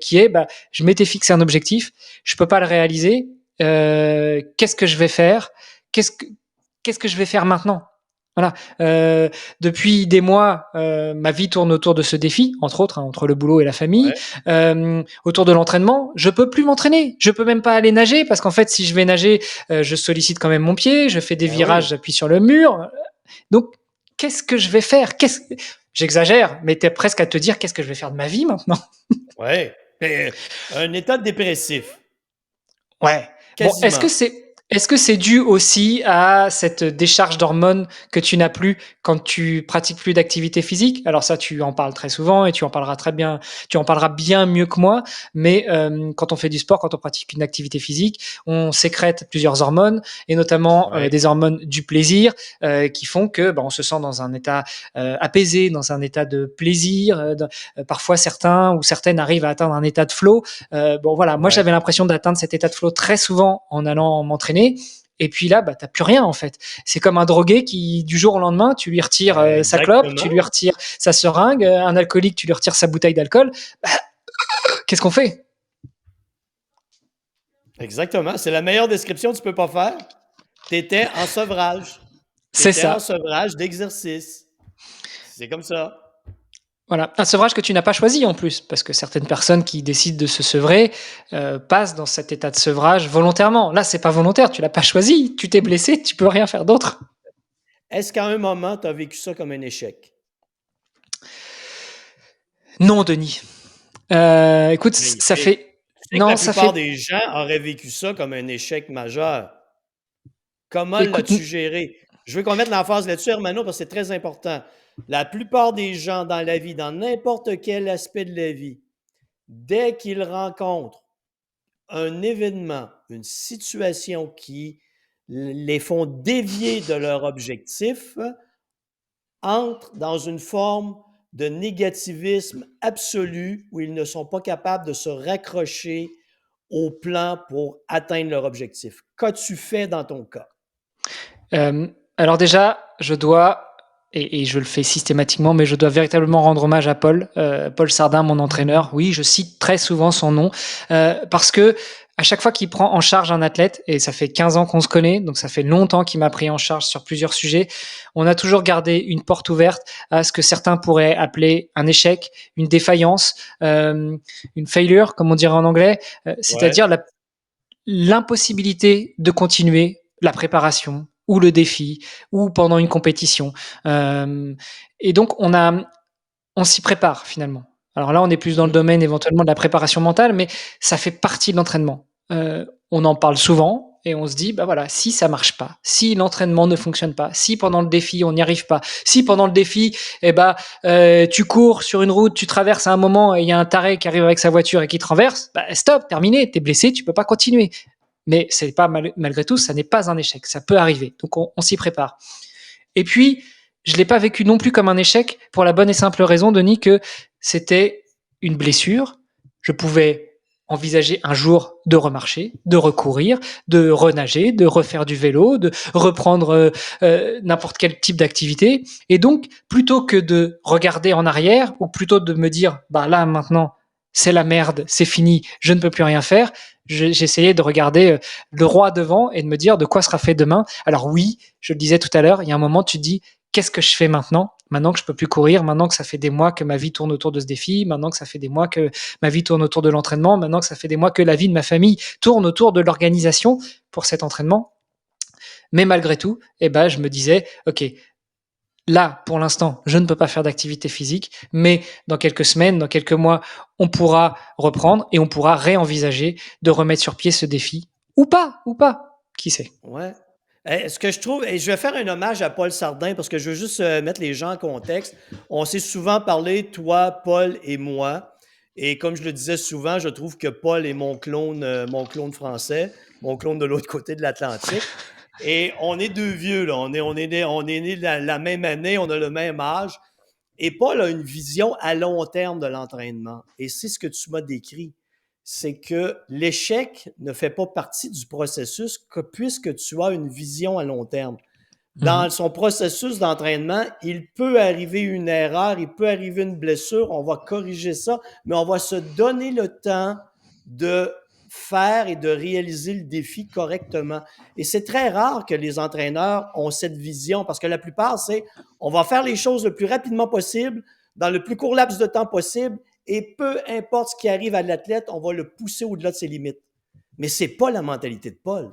qui est, je m'étais fixé un objectif, je peux pas le réaliser, qu'est-ce que je vais faire? Qu'est-ce que je vais faire maintenant? Voilà. Depuis des mois, ma vie tourne autour de ce défi, entre autres, hein, entre le boulot et la famille, Ouais. autour de l'entraînement. Je peux plus m'entraîner. Je peux même pas aller nager parce qu'en fait, si je vais nager, je sollicite quand même mon pied. Je fais des Ben virages, oui. j'appuie sur le mur. Donc, qu'est-ce que je vais faire? J'exagère, mais tu es presque à te dire qu'est-ce que je vais faire de ma vie maintenant? Ouais. Un état dépressif, Ouais. Bon, quasiment. est-ce que c'est dû aussi à cette décharge d'hormones que tu n'as plus quand tu pratiques plus d'activité physique? Alors ça, tu en parles très souvent et tu en parleras bien mieux que moi, mais quand on fait du sport, quand on pratique une activité physique, on sécrète plusieurs hormones et notamment, Ouais. des hormones du plaisir, qui font que, bah, on se sent dans un état, apaisé, dans un état de plaisir, parfois certains ou certaines arrivent à atteindre un état de flow. Bon voilà, moi Ouais. j'avais l'impression d'atteindre cet état de flow très souvent en allant m'entraîner. Et puis là, bah, t'as plus rien en fait. C'est comme un drogué qui, du jour au lendemain, tu lui retires sa clope, tu lui Exactement. retires sa seringue, un alcoolique, tu lui retires sa bouteille d'alcool. Bah, qu'est-ce qu'on fait? Exactement. C'est la meilleure description que tu peux pas faire. Tu étais en sevrage. Tu C'est étais en ça. sevrage d'exercice. C'est comme ça. Voilà, un sevrage que tu n'as pas choisi en plus, parce que certaines personnes qui décident de se sevrer passent dans cet état de sevrage volontairement. Là, c'est pas volontaire, tu l'as pas choisi, tu t'es blessé, tu peux rien faire d'autre. Est-ce qu'à un moment, tu as vécu ça comme un échec? Non, Denis. Écoute, ça Magnifique. fait Tu sais que non, la ça plupart fait des gens auraient vécu ça comme un échec majeur. Comment écoute, l'as-tu géré? Je veux qu'on mette l'emphase là-dessus, Hermano, parce que c'est très important. La plupart des gens dans la vie, dans n'importe quel aspect de la vie, dès qu'ils rencontrent un événement, une situation qui les font dévier de leur objectif, entrent dans une forme de négativisme absolu où ils ne sont pas capables de se raccrocher au plan pour atteindre leur objectif. Qu'as-tu fait dans ton cas? alors déjà, je dois et je le fais systématiquement, mais je dois véritablement rendre hommage à Paul, Paul Sardin, mon entraîneur. Oui, je cite très souvent son nom, parce que à chaque fois qu'il prend en charge un athlète, et ça fait 15 ans qu'on se connaît, donc ça fait longtemps qu'il m'a pris en charge sur plusieurs sujets, on a toujours gardé une porte ouverte à ce que certains pourraient appeler un échec, une défaillance, une failure, comme on dirait en anglais, Ouais, c'est-à-dire l'impossibilité de continuer la préparation ou le défi ou pendant une compétition. Et donc on s'y prépare finalement. Alors là, on est plus dans le mmh, domaine éventuellement de la préparation mentale, mais ça fait partie de l'entraînement. On en parle souvent et on se dit, bah voilà, si ça marche pas, si l'entraînement ne fonctionne pas, si pendant le défi on n'y arrive pas, si pendant le défi, eh ben, tu cours sur une route, tu traverses à un moment et il y a un taré qui arrive avec sa voiture et qui te renverse, bah stop, terminé, t'es blessé, tu peux pas continuer. Mais c'est pas malgré tout, ça n'est pas un échec, ça peut arriver. Donc on s'y prépare. Et puis, je ne l'ai pas vécu non plus comme un échec pour la bonne et simple raison, Denis, que c'était une blessure. Je pouvais envisager un jour de remarcher, de recourir, de renager, de refaire du vélo, de reprendre n'importe quel type d'activité. Et donc, plutôt que de regarder en arrière, ou plutôt de me dire, bah là maintenant, c'est la merde, c'est fini, je ne peux plus rien faire, j'essayais de regarder le roi devant et de me dire de quoi sera fait demain. Alors oui, je le disais tout à l'heure, il y a un moment, tu te dis, qu'est-ce que je fais maintenant? Maintenant que je peux plus courir, maintenant que ça fait des mois que ma vie tourne autour de ce défi, maintenant que ça fait des mois que ma vie tourne autour de l'entraînement, maintenant que ça fait des mois que la vie de ma famille tourne autour de l'organisation pour cet entraînement. Mais malgré tout, eh ben, je me disais, OK, là, pour l'instant, je ne peux pas faire d'activité physique, mais dans quelques semaines, dans quelques mois, on pourra reprendre et on pourra réenvisager de remettre sur pied ce défi. Ou pas, qui sait. ouais. Ce que je trouve, et je vais faire un hommage à Paul Sardin parce que je veux juste mettre les gens en contexte. On s'est souvent parlé, toi, Paul et moi. Et comme je le disais souvent, je trouve que Paul est mon clone français, mon clone de l'autre côté de l'Atlantique. Et on est deux vieux, là. On est nés la même année, on a le même âge. Et Paul a une vision à long terme de l'entraînement. Et c'est ce que tu m'as décrit. C'est que l'échec ne fait pas partie du processus que, puisque tu as une vision à long terme. Dans Mhm. son processus d'entraînement, il peut arriver une erreur, il peut arriver une blessure, on va corriger ça, mais on va se donner le temps de faire et de réaliser le défi correctement. Et c'est très rare que les entraîneurs ont cette vision parce que la plupart, c'est on va faire les choses le plus rapidement possible, dans le plus court laps de temps possible, et peu importe ce qui arrive à l'athlète, on va le pousser au-delà de ses limites. Mais c'est pas la mentalité de Paul.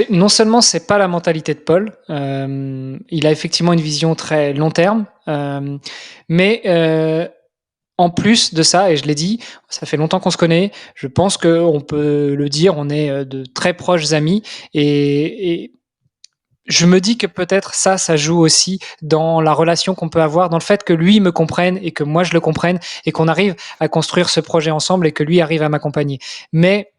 Non seulement c'est pas la mentalité de Paul, il a effectivement une vision très long terme, mais en plus de ça, et je l'ai dit, ça fait longtemps qu'on se connaît, je pense qu'on peut le dire, on est de très proches amis, et je me dis que peut-être ça joue aussi dans la relation qu'on peut avoir, dans le fait que lui me comprenne et que moi je le comprenne, et qu'on arrive à construire ce projet ensemble et que lui arrive à m'accompagner. Mais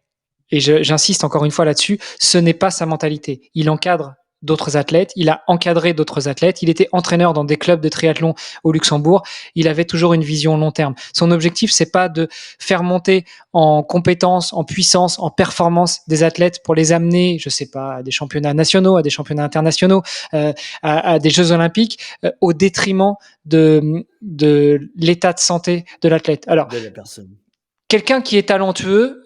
et j'insiste encore une fois là-dessus, ce n'est pas sa mentalité. Il encadre d'autres athlètes, il a encadré d'autres athlètes, il était entraîneur dans des clubs de triathlon au Luxembourg, il avait toujours une vision long terme. Son objectif, c'est pas de faire monter en compétences, en puissance, en performance des athlètes pour les amener, je sais pas, à des championnats nationaux, à des championnats internationaux, à des Jeux olympiques, au détriment de l'état de santé de l'athlète. Alors, De la personne. quelqu'un qui est talentueux,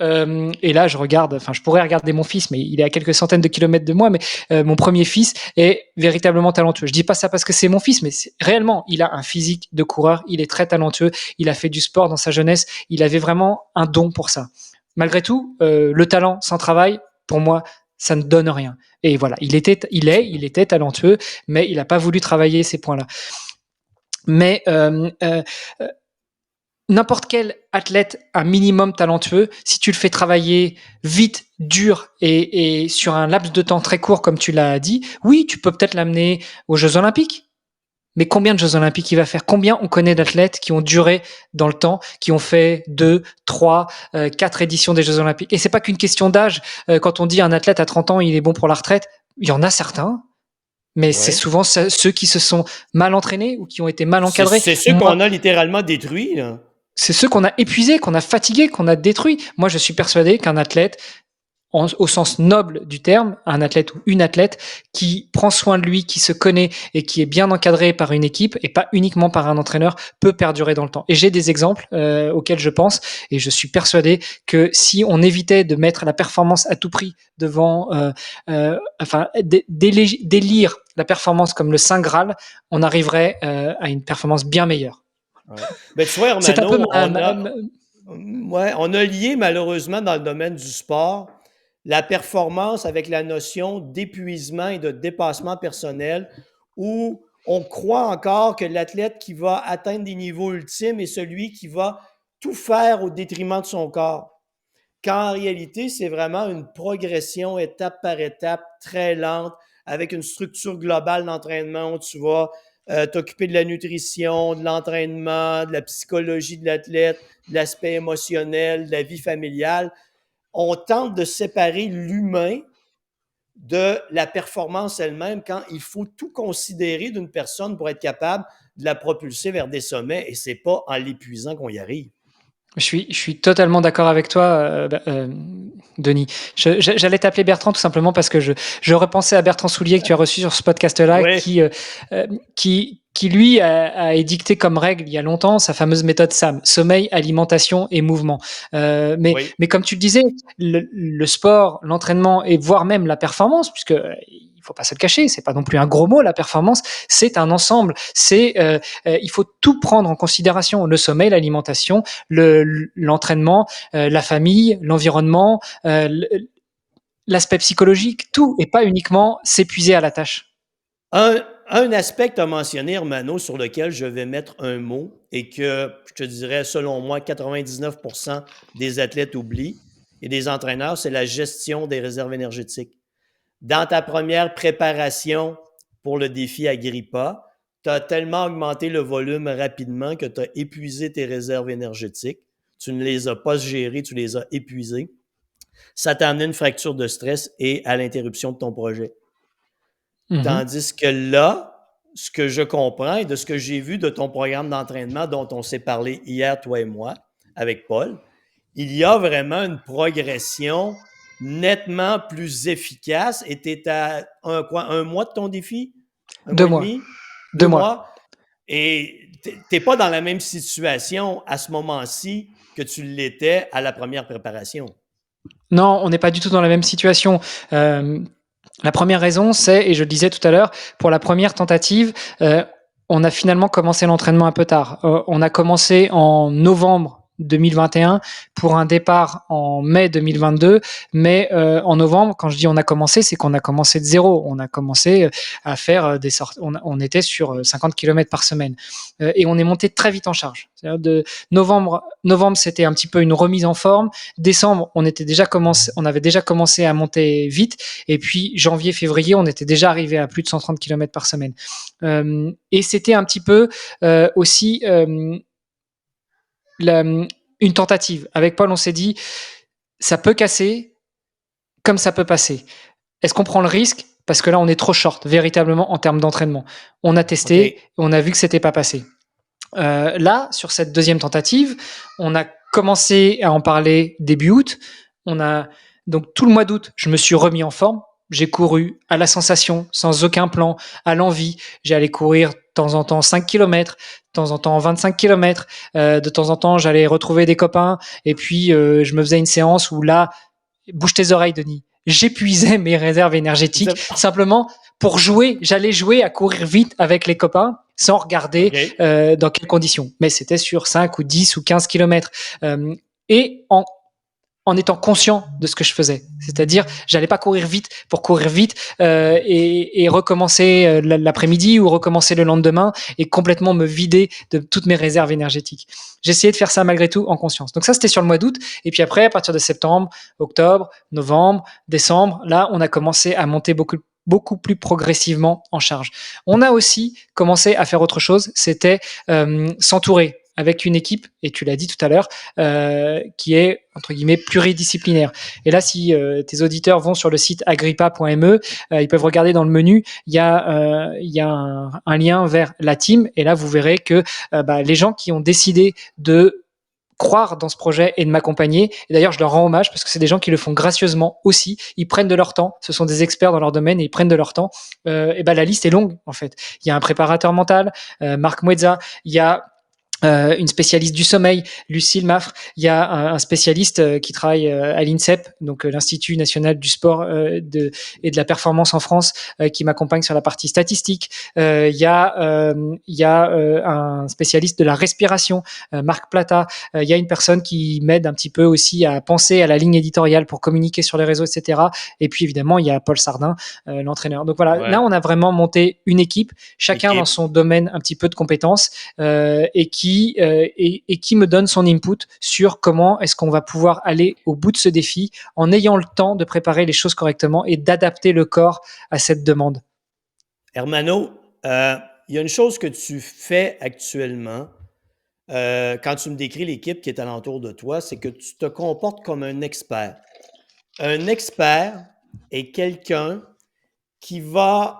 et là je regarde, enfin je pourrais regarder mon fils, mais il est à quelques centaines de kilomètres de moi, mais mon premier fils est véritablement talentueux. Je dis pas ça parce que c'est mon fils, mais réellement, il a un physique de coureur, il est très talentueux, il a fait du sport dans sa jeunesse, il avait vraiment un don pour ça. Malgré tout, le talent sans travail, pour moi, ça ne donne rien. Et voilà, il était talentueux, mais il n'a pas voulu travailler ces points-là. Mais n'importe quel athlète un minimum talentueux, si tu le fais travailler vite, dur et sur un laps de temps très court, comme tu l'as dit, oui, tu peux peut-être l'amener aux Jeux Olympiques. Mais combien de Jeux Olympiques il va faire? Combien on connaît d'athlètes qui ont duré dans le temps, qui ont fait 2, 3, 4 éditions des Jeux Olympiques? Et c'est pas qu'une question d'âge. Quand on dit un athlète à 30 ans, il est bon pour la retraite, il y en a certains, mais c'est Ouais. souvent ceux qui se sont mal entraînés ou qui ont été mal C'est encadrés. c'est ceux Moi, qu'on a littéralement détruits, là. c'est ceux qu'on a épuisés, qu'on a fatigués, qu'on a détruits. Moi, je suis persuadé qu'un athlète, au sens noble du terme, un athlète ou une athlète qui prend soin de lui, qui se connaît et qui est bien encadré par une équipe et pas uniquement par un entraîneur, peut perdurer dans le temps. Et j'ai des exemples auxquels je pense, et je suis persuadé que si on évitait de mettre la performance à tout prix devant, d'élire la performance comme le Saint Graal, on arriverait à une performance bien meilleure. Ouais. Ben, tu vois, C'est un peu Hermano, ouais, on a lié malheureusement dans le domaine du sport la performance avec la notion d'épuisement et de dépassement personnel où on croit encore que l'athlète qui va atteindre des niveaux ultimes est celui qui va tout faire au détriment de son corps. Quand en réalité, c'est vraiment une progression étape par étape, très lente, avec une structure globale d'entraînement où tu vas t'occuper de la nutrition, de l'entraînement, de la psychologie de l'athlète, de l'aspect émotionnel, de la vie familiale. On tente de séparer l'humain de la performance elle-même quand il faut tout considérer d'une personne pour être capable de la propulser vers des sommets et c'est pas en l'épuisant qu'on y arrive. Je suis totalement d'accord avec toi, Denis. J'allais t'appeler Bertrand tout simplement parce que je repensais à Bertrand Soulier que tu as reçu sur ce podcast-là, Oui, qui lui a édicté comme règle il y a longtemps sa fameuse méthode SAM, sommeil, alimentation et mouvement. oui. Mais comme tu le disais, le sport, l'entraînement et voire même la performance, puisque il faut pas se le cacher, c'est pas non plus un gros mot, la performance, c'est un ensemble. Il faut tout prendre en considération, le sommeil, l'alimentation, l'entraînement, la famille, l'environnement, l'aspect psychologique, tout, et pas uniquement s'épuiser à la tâche. Un aspect que tu as mentionné, Hermano, sur lequel je vais mettre un mot et que je te dirais, selon moi, 99% des athlètes oublient et des entraîneurs, c'est la gestion des réserves énergétiques. Dans ta première préparation pour le défi Agrippa, tu as tellement augmenté le volume rapidement que tu as épuisé tes réserves énergétiques. Tu ne les as pas gérées, tu les as épuisées. Ça t'a amené une fracture de stress et à l'interruption de ton projet. Mhm. Tandis que là, ce que je comprends et de ce que j'ai vu de ton programme d'entraînement dont on s'est parlé hier, toi et moi, avec Paul, il y a vraiment une progression nettement plus efficace et tu es à un mois de ton défi? Un Deux mois et mois. demi? Deux Deux mois. mois? Et tu n'es pas dans la même situation à ce moment-ci que tu l'étais à la première préparation. Non, on n'est pas du tout dans la même situation. La première raison, c'est, et je le disais tout à l'heure, pour la première tentative, on a finalement commencé l'entraînement un peu tard. On a commencé en novembre 2021 pour un départ en mai 2022, mais en novembre, quand je dis on a commencé, c'est qu'on a commencé de zéro. On a commencé à faire des sorties. On était sur 50 km par semaine et on est monté très vite en charge. C'est-à-dire de novembre, c'était un petit peu une remise en forme. Décembre, on avait déjà commencé à monter vite. Et puis janvier, février, on était déjà arrivé à plus de 130 km par semaine. Et c'était un petit peu aussi une tentative. Avec Paul, on s'est dit, ça peut casser comme ça peut passer. Est-ce qu'on prend le risque? Parce que là, on est trop short, véritablement, en termes d'entraînement. On a testé, et on a vu que c'était pas passé. Là, sur cette deuxième tentative, on a commencé à en parler début août. Donc tout le mois d'août, je me suis remis en forme. J'ai couru à la sensation, sans aucun plan, à l'envie. J'allais courir de temps en temps 5 km, de temps en temps 25 km. De temps en temps, j'allais retrouver des copains. Et puis, je me faisais une séance où là, bouge tes oreilles, Denis. J'épuisais mes réserves énergétiques simplement pour jouer. J'allais jouer à courir vite avec les copains sans regarder dans quelles conditions. Mais c'était sur 5 ou 10 ou 15 kilomètres. Et en étant conscient de ce que je faisais. C'est-à-dire, j'allais pas courir vite pour courir vite et recommencer l'après-midi ou recommencer le lendemain et complètement me vider de toutes mes réserves énergétiques. J'essayais de faire ça malgré tout en conscience. Donc ça, c'était sur le mois d'août. Et puis après, à partir de septembre, octobre, novembre, décembre, là, on a commencé à monter beaucoup plus progressivement en charge. On a aussi commencé à faire autre chose, c'était s'entourer avec une équipe, et tu l'as dit tout à l'heure, qui est, entre guillemets, pluridisciplinaire. Et là, si tes auditeurs vont sur le site agrippa.me, ils peuvent regarder dans le menu, il y a un lien vers la team, et là, vous verrez que les gens qui ont décidé de croire dans ce projet et de m'accompagner. Et d'ailleurs, je leur rends hommage parce que c'est des gens qui le font gracieusement aussi. Ils prennent de leur temps. Ce sont des experts dans leur domaine et ils prennent de leur temps. La liste est longue, en fait. Il y a un préparateur mental, Marc Muezza. Il y a une spécialiste du sommeil, Lucille Maffre. Il y a un spécialiste qui travaille à l'INSEP, donc l'Institut national du sport et de la performance en France, qui m'accompagne sur la partie statistique. Il y a un spécialiste de la respiration, Marc Plata. Il y a une personne qui m'aide un petit peu aussi à penser à la ligne éditoriale pour communiquer sur les réseaux, etc. Et puis évidemment, il y a Paul Sardin, l'entraîneur. Donc voilà, là on a vraiment monté une équipe, chacun dans son domaine un petit peu de compétences, et qui me donne son input sur comment est-ce qu'on va pouvoir aller au bout de ce défi en ayant le temps de préparer les choses correctement et d'adapter le corps à cette demande. Hermano, il y a une chose que tu fais actuellement quand tu me décris l'équipe qui est alentour de toi, c'est que tu te comportes comme un expert. Un expert est quelqu'un qui va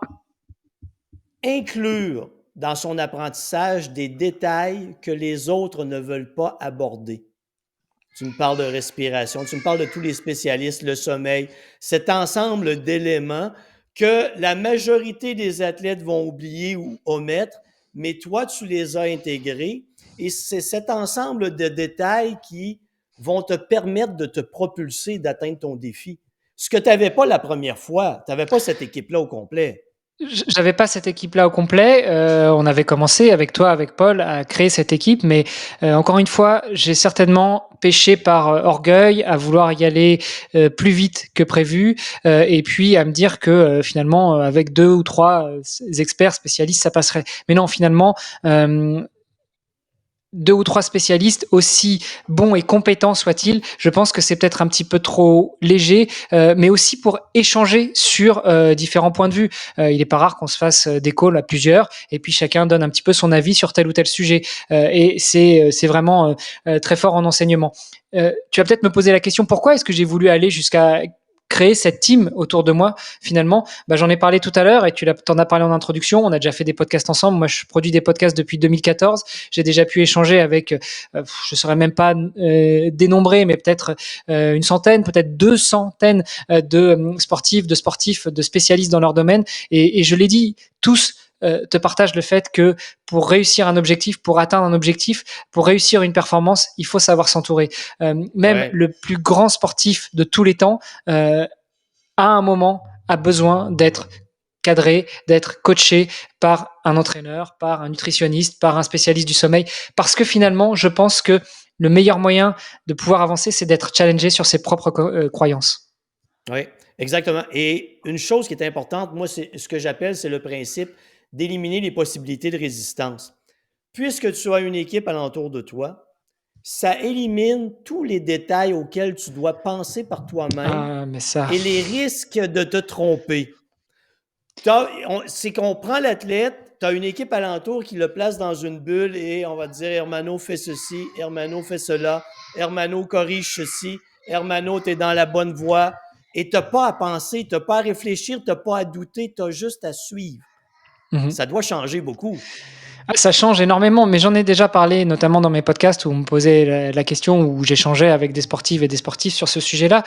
inclure dans son apprentissage des détails que les autres ne veulent pas aborder. Tu me parles de respiration, tu me parles de tous les spécialistes, le sommeil, cet ensemble d'éléments que la majorité des athlètes vont oublier ou omettre, mais toi, tu les as intégrés et c'est cet ensemble de détails qui vont te permettre de te propulser, d'atteindre ton défi. Ce que tu n'avais pas la première fois, tu n'avais pas cette équipe-là au complet. J'avais pas cette équipe-là au complet. On avait commencé avec toi, avec Paul, à créer cette équipe, mais encore une fois, j'ai certainement péché par orgueil à vouloir y aller plus vite que prévu, et puis à me dire que finalement, avec 2 ou 3 experts spécialistes, ça passerait. Mais non, finalement. 2 ou 3 spécialistes, aussi bons et compétents soient-ils, je pense que c'est peut-être un petit peu trop léger, mais aussi pour échanger sur différents points de vue. Il n'est pas rare qu'on se fasse des calls à plusieurs, et puis chacun donne un petit peu son avis sur tel ou tel sujet. Et c'est vraiment très fort en enseignement. Tu vas peut-être me poser la question, pourquoi est-ce que j'ai voulu aller jusqu'à créer cette team autour de moi finalement? J'en ai parlé tout à l'heure et tu t'en as parlé en introduction. On a déjà fait des podcasts ensemble. Moi, je produis des podcasts depuis 2014. J'ai déjà pu échanger avec, je ne saurais même pas dénombrer, mais peut-être une centaine, peut-être 200 de sportifs, de spécialistes dans leur domaine. Et je l'ai dit, tous te partage le fait que pour réussir un objectif, pour atteindre un objectif, pour réussir une performance, il faut savoir s'entourer. Même Ouais. le plus grand sportif de tous les temps, à un moment, a besoin d'être cadré, d'être coaché par un entraîneur, par un nutritionniste, par un spécialiste du sommeil. Parce que finalement, je pense que le meilleur moyen de pouvoir avancer, c'est d'être challengé sur ses propres croyances. Oui, exactement. Et une chose qui est importante, moi, c'est ce que j'appelle, c'est le principe d'éliminer les possibilités de résistance. Puisque tu as une équipe alentour de toi, ça élimine tous les détails auxquels tu dois penser par toi-même Ah, mais ça. et les risques de te tromper. C'est qu'on prend l'athlète, tu as une équipe alentour qui le place dans une bulle et on va dire Hermano fait ceci, Hermano fait cela, Hermano corrige ceci, Hermano, tu es dans la bonne voie. Et tu n'as pas à penser, tu n'as pas à réfléchir, tu n'as pas à douter, tu as juste à suivre. Mhm. Ça doit changer beaucoup. Ah, ça change énormément, mais j'en ai déjà parlé, notamment dans mes podcasts où on me posait la question, où j'échangeais avec des sportives et des sportifs sur ce sujet-là.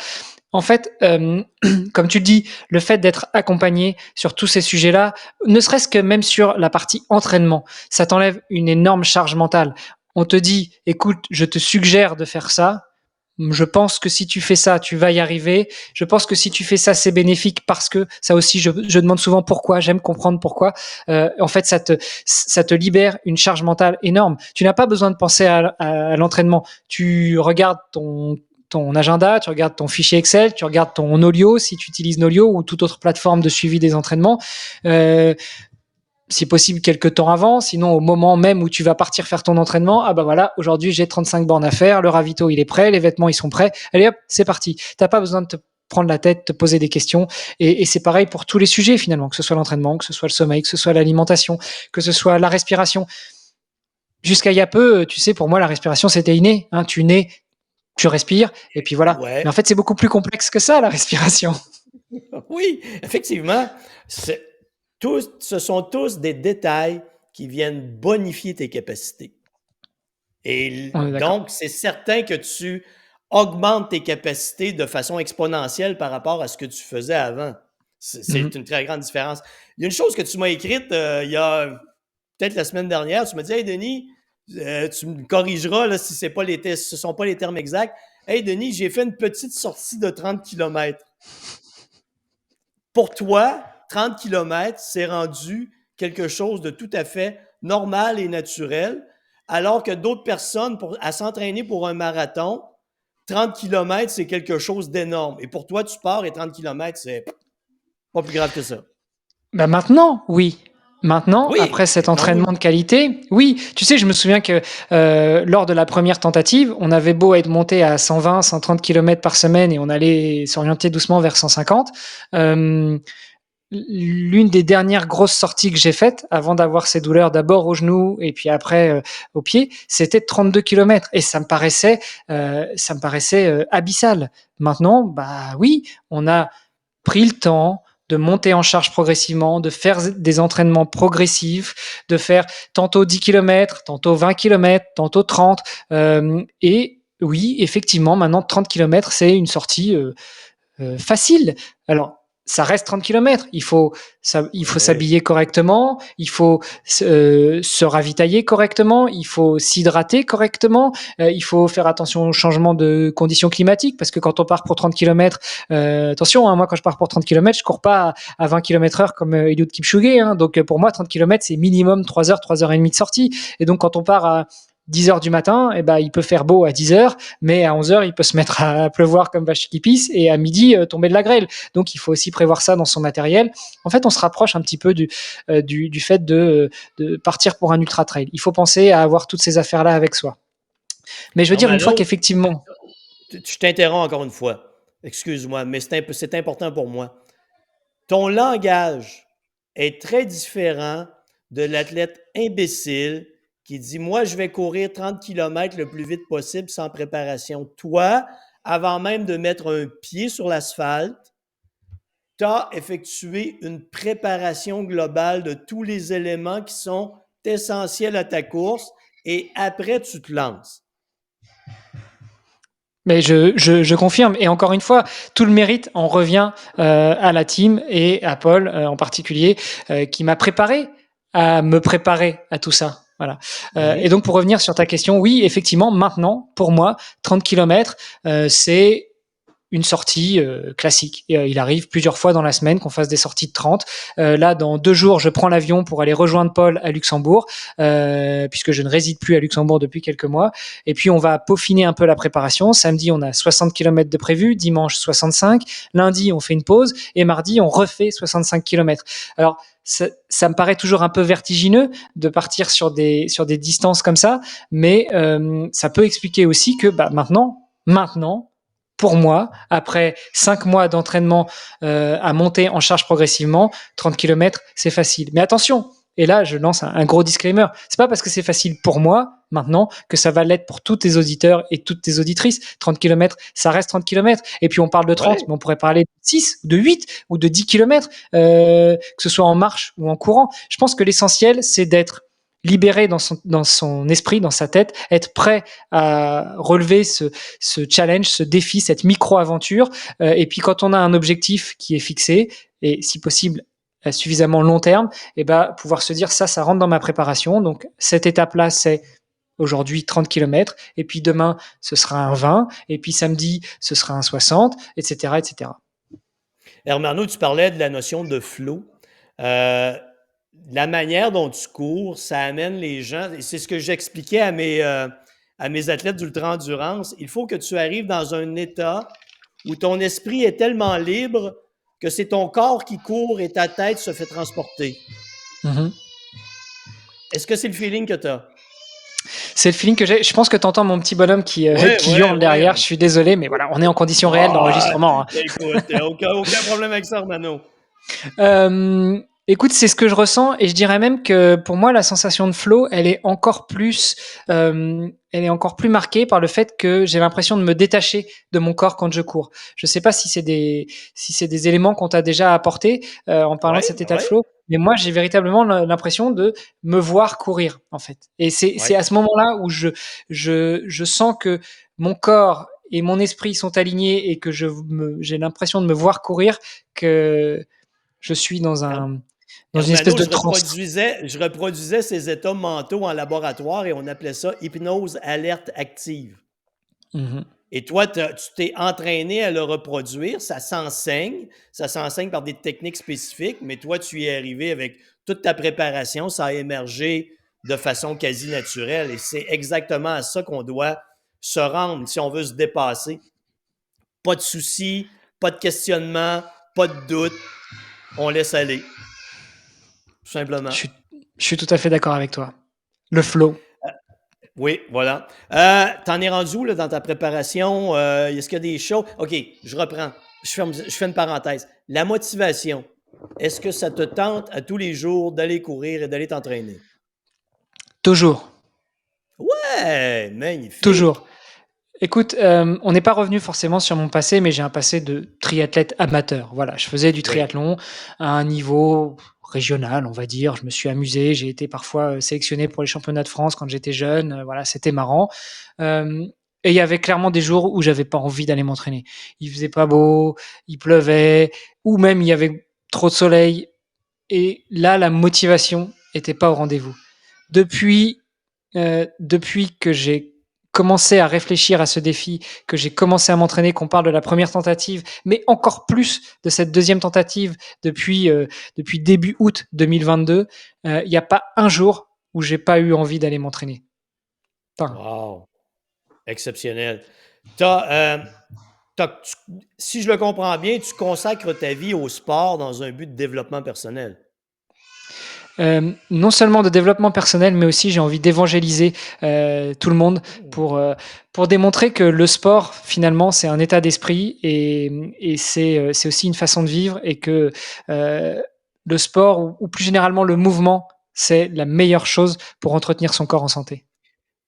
En fait, comme tu le dis, le fait d'être accompagné sur tous ces sujets-là, ne serait-ce que même sur la partie entraînement, ça t'enlève une énorme charge mentale. On te dit, écoute, je te suggère de faire ça. Je pense que si tu fais ça, tu vas y arriver. Je pense que si tu fais ça, c'est bénéfique parce que ça aussi, je demande souvent pourquoi. J'aime comprendre pourquoi. En fait, ça te libère une charge mentale énorme. Tu n'as pas besoin de penser à l'entraînement. Tu regardes ton agenda, tu regardes ton fichier Excel, tu regardes ton Nolio si tu utilises Nolio ou toute autre plateforme de suivi des entraînements. Si possible quelques temps avant, sinon au moment même où tu vas partir faire ton entraînement, ah bah voilà, aujourd'hui j'ai 35 bornes à faire, le ravito il est prêt, les vêtements ils sont prêts, allez hop, c'est parti. T'as pas besoin de te prendre la tête, te poser des questions, et c'est pareil pour tous les sujets finalement, que ce soit l'entraînement, que ce soit le sommeil, que ce soit l'alimentation, que ce soit la respiration. Jusqu'à il y a peu, tu sais, pour moi la respiration c'était inné, hein, tu nais, tu respires, et puis voilà. Mais en Ouais. fait c'est beaucoup plus complexe que ça la respiration. Oui, effectivement. Ce sont tous des détails qui viennent bonifier tes capacités. Et On est d'accord. donc, c'est certain que tu augmentes tes capacités de façon exponentielle par rapport à ce que tu faisais avant. C'est Mhm. une très grande différence. Il y a une chose que tu m'as écrite il y a peut-être la semaine dernière. Tu m'as dit, hey Denis, tu me corrigeras là, si ce ne sont pas les termes exacts. Hey Denis, j'ai fait une petite sortie de 30 kilomètres. Pour toi, 30 kilomètres, c'est rendu quelque chose de tout à fait normal et naturel, alors que d'autres personnes, à s'entraîner pour un marathon, 30 kilomètres, c'est quelque chose d'énorme. Et pour toi, tu pars et 30 kilomètres, c'est pas plus grave que ça. Bah maintenant, oui. Maintenant, après Oui, cet maintenant, oui. entraînement de qualité, oui. Tu sais, je me souviens que lors de la première tentative, on avait beau être monté à 120, 130 km par semaine et on allait s'orienter doucement vers 150. L'une des dernières grosses sorties que j'ai faites, avant d'avoir ces douleurs d'abord au genou et puis après au pied, c'était 32 km et ça me paraissait abyssal. Maintenant, bah oui, on a pris le temps de monter en charge progressivement, de faire des entraînements progressifs, de faire tantôt 10 km, tantôt 20 km, tantôt 30. Et oui, effectivement, maintenant 30 km, c'est une sortie facile. Alors, ça reste 30 km. Il faut Oui. s'habiller correctement, il faut se ravitailler correctement, il faut s'hydrater correctement, il faut faire attention au changement de conditions climatiques parce que quand on part pour 30 km, attention, hein, moi quand je pars pour 30 km, je cours pas à 20 km heure comme Eliud Kipchoge. Hein, donc pour moi, 30 km, c'est minimum 3 heures, 3 heures et demie de sortie. Et donc quand on part à 10 heures du matin, eh ben, il peut faire beau à 10 heures, mais à 11 heures, il peut se mettre à pleuvoir comme vache qui pisse et à midi, tomber de la grêle. Donc, il faut aussi prévoir ça dans son matériel. En fait, on se rapproche un petit peu du fait de partir pour un ultra trail. Il faut penser à avoir toutes ces affaires-là avec soi. Mais je veux dire, une fois Hermano, qu'effectivement, je t'interromps encore une fois. Excuse-moi, mais c'est important pour moi. Ton langage est très différent de l'athlète imbécile qui dit moi, je vais courir 30 km le plus vite possible sans préparation. Toi, avant même de mettre un pied sur l'asphalte, tu as effectué une préparation globale de tous les éléments qui sont essentiels à ta course et après, tu te lances. mais je confirme. Et encore une fois, tout le mérite en revient à la team et à Paul en particulier, qui m'a préparé à me préparer à tout ça. Voilà. Et donc, pour revenir sur ta question, oui, effectivement, maintenant, pour moi, 30 km, c'est une sortie classique. Et, il arrive plusieurs fois dans la semaine qu'on fasse des sorties de 30. Là, dans 2 jours, je prends l'avion pour aller rejoindre Paul à Luxembourg, puisque je ne réside plus à Luxembourg depuis quelques mois. Et puis, on va peaufiner un peu la préparation. Samedi, on a 60 km de prévu. Dimanche, 65. Lundi, on fait une pause. Et mardi, on refait 65 km. Alors, ça me paraît toujours un peu vertigineux de partir sur des distances comme ça, mais ça peut expliquer aussi que maintenant, pour moi, après 5 mois d'entraînement à monter en charge progressivement, 30 km, c'est facile. Mais attention, et là, je lance un gros disclaimer. C'est pas parce que c'est facile pour moi, maintenant, que ça va l'être pour tous tes auditeurs et toutes tes auditrices. 30 km, ça reste 30 km. Et puis, on parle de 30, mais on pourrait parler de 6, de 8 ou de 10 km, que ce soit en marche ou en courant. Je pense que l'essentiel, c'est d'être libéré dans son esprit, dans sa tête, être prêt à relever ce challenge, ce défi, cette micro-aventure. Et puis quand on a un objectif qui est fixé, et si possible suffisamment long terme, et pouvoir se dire ça rentre dans ma préparation. Donc cette étape-là, c'est aujourd'hui 30 km, et puis demain, ce sera un 20, et puis samedi, ce sera un 60, etc., etc. Hermano, tu parlais de la notion de flow. La manière dont tu cours, ça amène les gens, et c'est ce que j'expliquais à mes athlètes d'ultra-endurance, il faut que tu arrives dans un état où ton esprit est tellement libre que c'est ton corps qui court et ta tête se fait transporter. Mm-hmm. Est-ce que c'est le feeling que tu as? C'est le feeling que j'ai. Je pense que tu entends mon petit bonhomme qui hurle derrière. Je suis désolé, mais voilà, on est en condition réelle d'enregistrement. Hein. Écoute, aucun problème avec ça, Hermano. Écoute, c'est ce que je ressens, et je dirais même que pour moi, la sensation de flow, elle est encore plus marquée par le fait que j'ai l'impression de me détacher de mon corps quand je cours. Je sais pas si c'est des éléments qu'on t'a déjà apportés en parlant de cet état de flow, mais moi, j'ai véritablement l'impression de me voir courir, en fait. Et c'est à ce moment-là où je sens que mon corps et mon esprit sont alignés et que j'ai l'impression de me voir courir, que je suis dans une espèce de transe. Je reproduisais ces états mentaux en laboratoire et on appelait ça hypnose alerte active. Mm-hmm. Et toi, tu t'es entraîné à le reproduire, ça s'enseigne par des techniques spécifiques, mais toi, tu y es arrivé avec toute ta préparation, ça a émergé de façon quasi naturelle et c'est exactement à ça qu'on doit se rendre si on veut se dépasser. Pas de soucis, pas de questionnement, pas de doute, on laisse aller. Tout simplement. Je suis tout à fait d'accord avec toi. Le flow. Oui, voilà. T'en es rendu où là, dans ta préparation? Est-ce qu'il y a des choses? OK, je reprends. Je fais une parenthèse. La motivation, est-ce que ça te tente à tous les jours d'aller courir et d'aller t'entraîner? Toujours. Ouais, magnifique. Toujours. Écoute, on n'est pas revenu forcément sur mon passé, mais j'ai un passé de triathlète amateur. Voilà, je faisais du triathlon à un niveau régional, on va dire. Je me suis amusé. J'ai été parfois sélectionné pour les championnats de France quand j'étais jeune. Voilà, c'était marrant. Et il y avait clairement des jours où j'avais pas envie d'aller m'entraîner. Il faisait pas beau, il pleuvait, ou même il y avait trop de soleil. Et là, la motivation était pas au rendez-vous. Depuis que j'ai commencé à réfléchir à ce défi, que j'ai commencé à m'entraîner, qu'on parle de la première tentative, mais encore plus de cette deuxième tentative depuis début août 2022, il n'y a pas un jour où j'ai pas eu envie d'aller m'entraîner. Wow! Exceptionnel. Si je le comprends bien, tu consacres ta vie au sport dans un but de développement personnel. Non seulement de développement personnel, mais aussi j'ai envie d'évangéliser tout le monde pour démontrer que le sport, finalement, c'est un état d'esprit et c'est aussi une façon de vivre et que le sport ou plus généralement le mouvement, c'est la meilleure chose pour entretenir son corps en santé.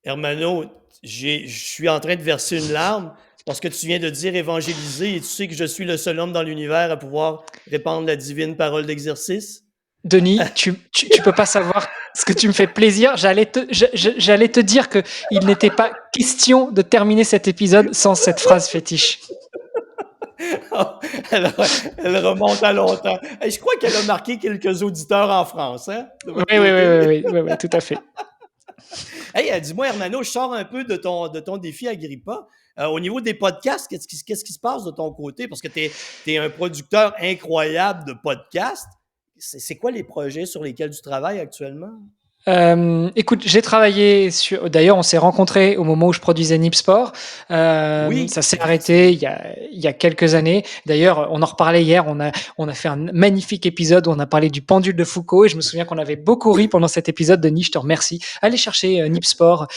Hermano, je suis en train de verser une larme parce que tu viens de dire évangéliser et tu sais que je suis le seul homme dans l'univers à pouvoir répandre la divine parole d'exercice. Denis, tu peux pas savoir ce que tu me fais plaisir. J'allais te dire que il n'était pas question de terminer cet épisode sans cette phrase fétiche. elle, elle remonte à longtemps. Hey, je crois qu'elle a marqué quelques auditeurs en France, hein, de Oui, votre oui, oui, côté. oui, oui, oui, oui, tout à fait. Hey, dis-moi, Hermano, je sors un peu de ton défi Agrippa. Au niveau des podcasts, qu'est-ce qui se passe de ton côté? Parce que tu es un producteur incroyable de podcasts. C'est quoi les projets sur lesquels tu travailles actuellement? Écoute, j'ai travaillé sur. D'ailleurs, on s'est rencontrés au moment où je produisais Nip Sport. Oui, Ça s'est arrêté effectivement. il y a quelques années. D'ailleurs, on en reparlait hier. On a fait un magnifique épisode où on a parlé du pendule de Foucault. Et je me souviens qu'on avait beaucoup ri pendant cet épisode. Denis, je te remercie. Allez chercher Nip Sport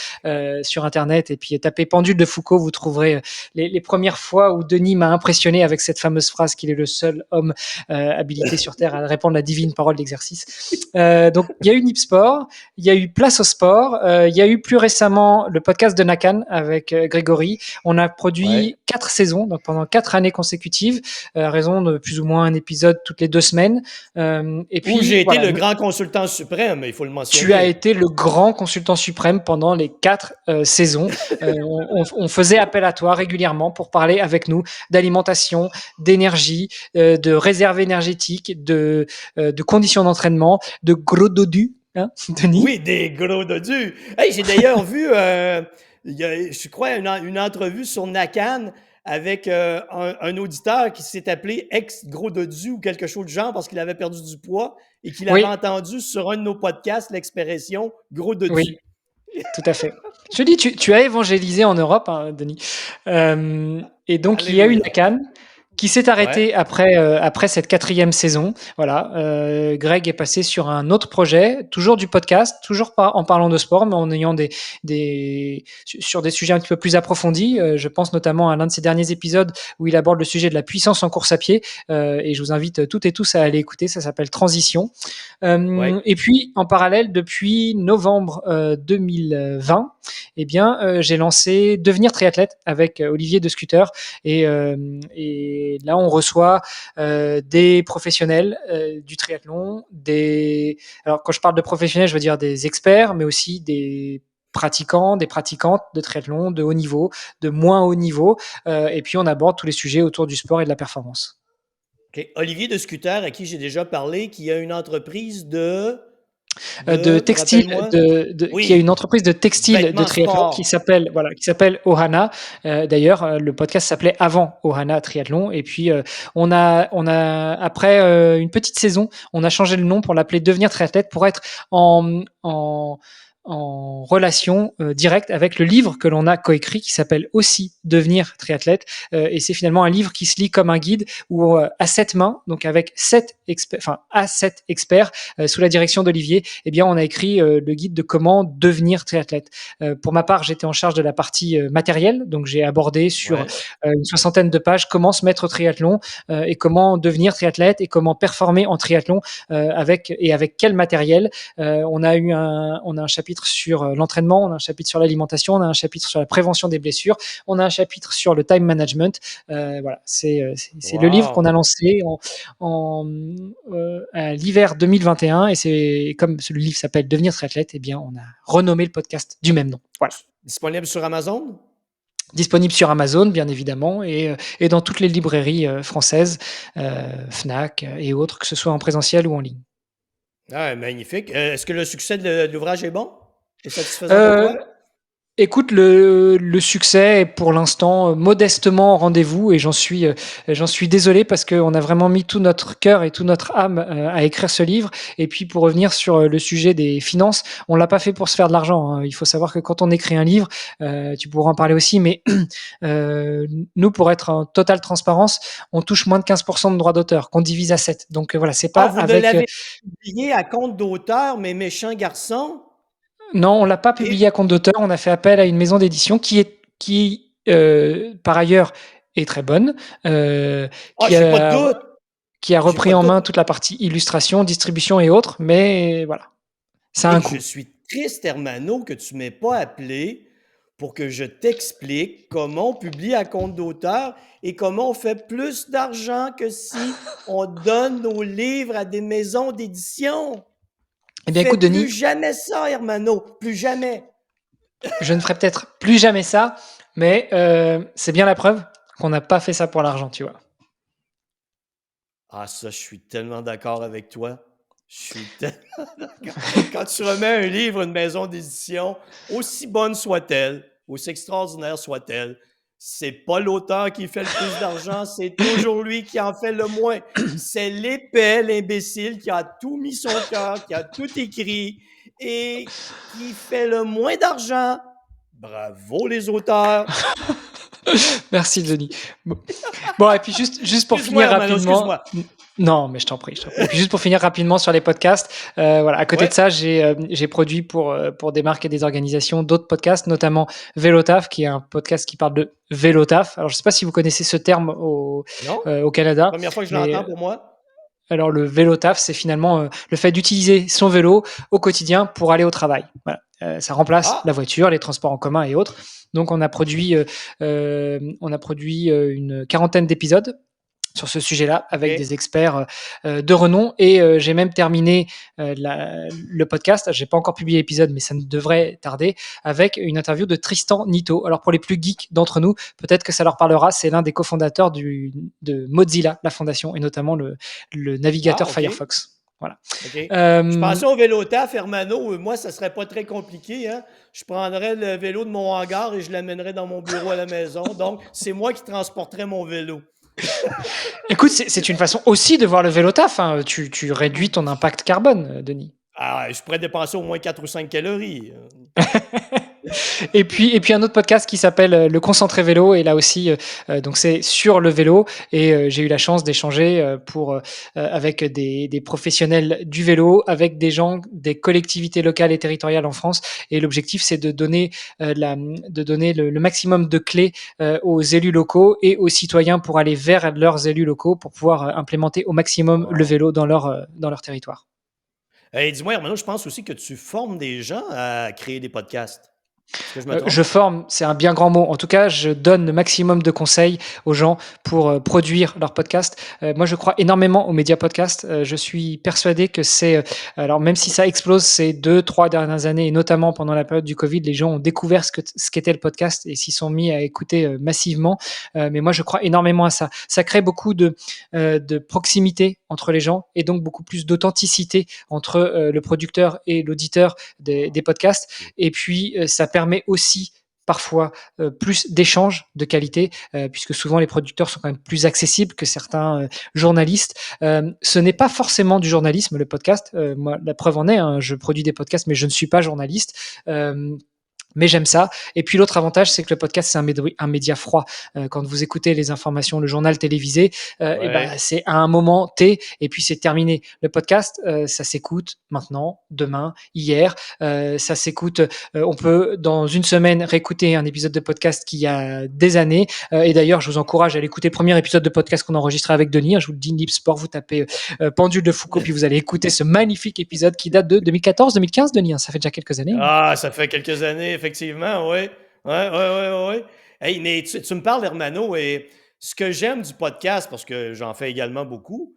sur Internet et puis tapez pendule de Foucault. Vous trouverez les premières fois où Denis m'a impressionné avec cette fameuse phrase qu'il est le seul homme habilité sur Terre à répandre la divine parole d'exercice. Donc, il y a eu Nip Sport. Il y a eu Place au sport. Il y a eu plus récemment le podcast de Nakan avec Grégory. On a Ouais. produit 4 saisons, donc pendant 4 années consécutives, à raison de plus ou moins un épisode toutes les 2 semaines. Et Où puis, j'ai été voilà, le grand consultant suprême, il faut le tu as mentionner. été le grand consultant suprême pendant les 4 saisons. On faisait appel à toi régulièrement pour parler avec nous d'alimentation, d'énergie, de réserve énergétique, de conditions d'entraînement, de gros dodu, hein, Denis. Oui, des gros dodus. Hey, j'ai d'ailleurs vu, je crois, une entrevue sur Nakan avec un auditeur qui s'est appelé ex-gros dodu ou quelque chose de genre parce qu'il avait perdu du poids et qu'il avait Oui, entendu sur un de nos podcasts l'expression gros oui, dodu. tout à fait. Je te dis, tu as évangélisé en Europe, hein, Denis. Et donc, il y a eu Alléluia. Nakan qui s'est Ouais. arrêté après cette 4e saison. Voilà, Greg est passé sur un autre projet, toujours du podcast, toujours pas en parlant de sport, mais en ayant sur des sujets un petit peu plus approfondis. Je pense notamment à l'un de ses derniers épisodes où il aborde le sujet de la puissance en course à pied. Et je vous invite toutes et tous à aller écouter. Ça s'appelle Transition. Ouais. Et puis, en parallèle, depuis novembre 2020, eh bien, j'ai lancé Devenir triathlète avec Olivier de Scooter. Et là, on reçoit des professionnels du triathlon, alors quand je parle de professionnels, je veux dire des experts, mais aussi des pratiquants, des pratiquantes de triathlon de haut niveau, de moins haut niveau, et puis on aborde tous les sujets autour du sport et de la performance. OK. Olivier de Scooter, à qui j'ai déjà parlé, qui a une entreprise De textile, rappelle-moi. qui a une Oui, entreprise de textile de vêtements triathlon sport. qui s'appelle Ohana. D'ailleurs, le podcast s'appelait avant Ohana Triathlon. Et puis, après une petite saison, on a changé le nom pour l'appeler Devenir triathlète pour être en relation directe avec le livre que l'on a coécrit qui s'appelle aussi Devenir triathlète. Et c'est finalement un livre qui se lit comme un guide où à 7 mains, donc avec 7 experts, sous la direction d'Olivier, eh bien, on a écrit le guide de comment devenir triathlète. Pour ma part, j'étais en charge de la partie matérielle, donc j'ai abordé sur Ouais. une soixantaine de pages comment se mettre au triathlon et comment devenir triathlète et comment performer en triathlon avec quel matériel. On a un chapitre sur l'entraînement, on a un chapitre sur l'alimentation, on a un chapitre sur la prévention des blessures, on a un chapitre sur le time management. Voilà, c'est le livre qu'on a Wow. lancé à l'hiver 2021 et c'est comme le livre s'appelle Devenir triathlète, eh bien on a renommé le podcast du même nom. Voilà. Disponible sur Amazon? Disponible sur Amazon, bien évidemment, et dans toutes les librairies françaises, Fnac et autres, que ce soit en présentiel ou en ligne. Ah, magnifique. Est-ce que le succès de l'ouvrage est bon? Est satisfaisant pour Euh, toi? Écoute, le succès est pour l'instant modestement au rendez-vous et j'en suis désolé parce qu'on a vraiment mis tout notre cœur et toute notre âme à écrire ce livre. Et puis pour revenir sur le sujet des finances, on l'a pas fait pour se faire de l'argent, hein. Il faut savoir que quand on écrit un livre, tu pourras en parler aussi, mais nous, pour être en totale transparence, on touche moins de 15% de droits d'auteur qu'on divise à 7. Donc voilà, c'est pas Ah, vous ne avec l'avez publié à compte d'auteur, mes méchants garçons? non, on l'a pas Et, publié à compte d'auteur. On a fait appel à une maison d'édition qui par ailleurs est très bonne, ah, qui j'ai pas de a doute. qui a J'ai pas repris de en doute. main toute la partie illustration, distribution et autres, mais voilà, ça a un Et je coût. suis triste, Hermano, que tu m'aies pas appelé pour que je t'explique comment on publie à compte d'auteur et comment on fait plus d'argent que si on donne nos livres à des maisons d'édition. Eh bien, Fais écoute, plus Denis, jamais ça, Hermano. Plus jamais. je ne ferai peut-être plus jamais ça, mais c'est bien la preuve qu'on n'a pas fait ça pour l'argent, tu vois. Ah, ça, je suis tellement d'accord avec toi. Je suis tellement d'accord. Quand tu remets un livre, une maison d'édition, aussi bonne soit-elle, aussi extraordinaire soit-elle, c'est pas l'auteur qui fait le plus d'argent, c'est toujours lui qui en fait le moins. C'est l'épais, l'imbécile qui a tout mis son cœur, qui a tout écrit et qui fait le moins d'argent. Bravo les auteurs. Merci Denis. Bon, Bon, et puis juste pour Excuse-moi, finir Hermano, rapidement. excuse-moi. Non, mais je t'en prie, je t'en prie. Et puis juste pour finir rapidement sur les podcasts, voilà, à côté de Ouais, ça, j'ai produit pour des marques et des organisations d'autres podcasts, notamment Vélotaf, qui est un podcast qui parle de Vélotaf. Alors, je sais pas si vous connaissez ce terme non? au Canada, Première fois que je mais l'entends pour moi. alors le Vélotaf, c'est finalement le fait d'utiliser son vélo au quotidien pour aller au travail. Voilà. Ça remplace la Ah, voiture, les transports en commun et autres. Donc, on a produit une quarantaine d'épisodes sur ce sujet-là avec OK. des experts de renom. Et j'ai même terminé le podcast. J'ai pas encore publié l'épisode, mais ça ne devrait tarder, avec une interview de Tristan Nito. Alors pour les plus geeks d'entre nous, peut-être que ça leur parlera. C'est l'un des cofondateurs de Mozilla, la fondation, et notamment le Ah, navigateur OK. Firefox. Voilà. OK. Je Euh, pensais au vélo taf, Hermano. Moi, ça serait pas très compliqué, hein. Je prendrais le vélo de mon hangar et je l'amènerais dans mon bureau à la maison. Donc, c'est moi qui transporterais mon vélo. Écoute, c'est une façon aussi de voir le vélo taf. Hein. Tu réduis ton impact carbone, Denis. Ah, je pourrais dépenser au moins 4 ou 5 calories. Et puis un autre podcast qui s'appelle Le Concentré Vélo, et là aussi, donc c'est sur le vélo, et j'ai eu la chance d'échanger avec des professionnels du vélo, avec des gens, des collectivités locales et territoriales en France, et l'objectif c'est de donner le maximum de clés aux élus locaux et aux citoyens pour aller vers leurs élus locaux pour pouvoir implémenter au maximum le Wow. vélo dans leur territoire. Hey, dis-moi, Hermano, je pense aussi que tu formes des gens à créer des podcasts. Est-ce que je me Je trompe? forme, c'est un bien grand mot. En tout cas, je donne le maximum de conseils aux gens pour produire leur podcast. Moi, je crois énormément aux médias podcasts. Je suis persuadé que alors même si ça explose ces 2, 3 dernières années, et notamment pendant la période du Covid, les gens ont découvert ce qu'était le podcast et s'y sont mis à écouter massivement. Mais moi, je crois énormément à ça. Ça crée beaucoup de proximité entre les gens, et donc beaucoup plus d'authenticité entre le producteur et l'auditeur des podcasts. Et puis, ça permet aussi parfois plus d'échanges de qualité, puisque souvent les producteurs sont quand même plus accessibles que certains journalistes. Ce n'est pas forcément du journalisme, le podcast. Moi, la preuve en est, hein, je produis des podcasts, mais je ne suis pas journaliste. Mais j'aime ça. Et puis l'autre avantage, c'est que le podcast, c'est un média froid. Quand vous écoutez les informations, le journal télévisé, et ben, Ouais. c'est à un moment T, et puis c'est terminé. Le podcast, ça s'écoute maintenant, demain, hier. Ça s'écoute. On peut, dans une semaine, réécouter un épisode de podcast qui a des années. Et d'ailleurs, je vous encourage à aller écouter le premier épisode de podcast qu'on a enregistré avec Denis. Je vous le dis, Nip Sport, vous tapez Pendule de Foucault, puis vous allez écouter ce magnifique épisode qui date de 2014-2015, Denis. Hein, ça fait déjà quelques années. Hein. Ah, ça fait quelques années, effectivement, oui. Ouais, ouais, ouais, ouais. Hey, mais tu me parles, Hermano, et ce que j'aime du podcast, parce que j'en fais également beaucoup,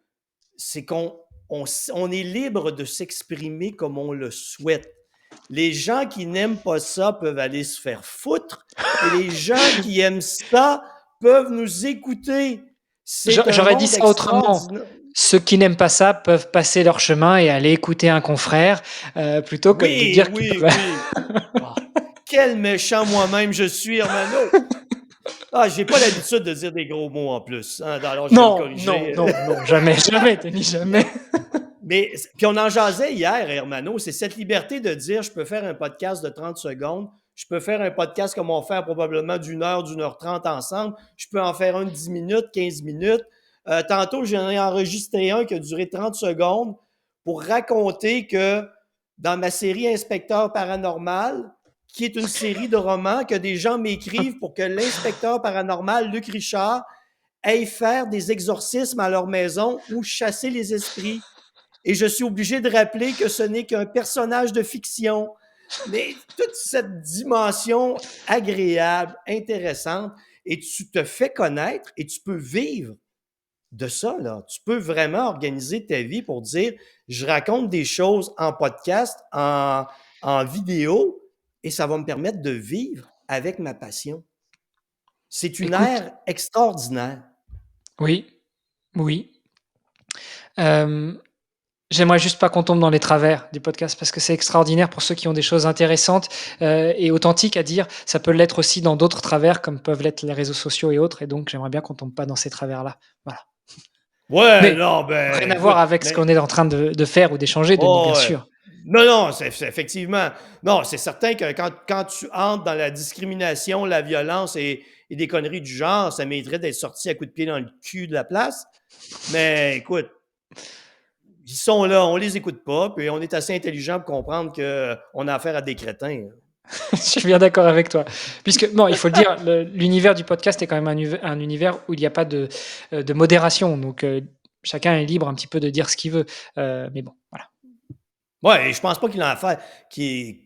c'est qu'on est libre de s'exprimer comme on le souhaite. Les gens qui n'aiment pas ça peuvent aller se faire foutre, et les gens qui aiment ça peuvent nous écouter. C'est un J'aurais dit monde ça autrement. extraordinaire. Ceux qui n'aiment pas ça peuvent passer leur chemin et aller écouter un confrère, plutôt que de Oui, dire qu'ils oui, peuvent. oui. Ah, quel méchant moi-même je suis, Hermano. Ah, j'ai pas l'habitude de dire des gros mots en plus, hein, alors je vais me Non, non, corriger. non, non, jamais, jamais, Denis, jamais. Mais, puis on en jasait hier, Hermano, c'est cette liberté de dire, je peux faire un podcast de 30 secondes, je peux faire un podcast comme on fait probablement d'une heure 30 ensemble, je peux en faire un de 10 minutes, 15 minutes. Tantôt, j'en ai enregistré un qui a duré 30 secondes pour raconter que dans ma série Inspecteur paranormal, qui est une série de romans que des gens m'écrivent pour que l'inspecteur paranormal, Luc Richard, aille faire des exorcismes à leur maison ou chasser les esprits. Et je suis obligé de rappeler que ce n'est qu'un personnage de fiction. Mais toute cette dimension agréable, intéressante, et tu te fais connaître et tu peux vivre de ça. Là. Tu peux vraiment organiser ta vie pour dire, je raconte des choses en podcast, en vidéo, et ça va me permettre de vivre avec ma passion. C'est une Écoute, ère extraordinaire. oui, oui. J'aimerais juste pas qu'on tombe dans les travers du podcast parce que c'est extraordinaire pour ceux qui ont des choses intéressantes et authentiques à dire. Ça peut l'être aussi dans d'autres travers comme peuvent l'être les réseaux sociaux et autres. Et donc, j'aimerais bien qu'on tombe pas dans ces travers-là. Voilà. Ouais, Mais non, rien ben, à voir écoute, avec ce qu'on est en train de faire ou d'échanger, Denis, bien oh, ouais. sûr. Non, non, effectivement. Non, c'est certain que quand tu entres dans la discrimination, la violence et des conneries du genre, ça mériterait d'être sorti à coups de pied dans le cul de la place. Mais écoute, ils sont là, on les écoute pas, puis on est assez intelligent pour comprendre qu'on a affaire à des crétins. Je suis bien d'accord avec toi. Puisque, bon, il faut le dire, l'univers du podcast est quand même un univers où il n'y a pas de modération. Donc, chacun est libre un petit peu de dire ce qu'il veut. Mais bon, voilà. Ouais, et je pense pas qu'il en a affaire, qu'il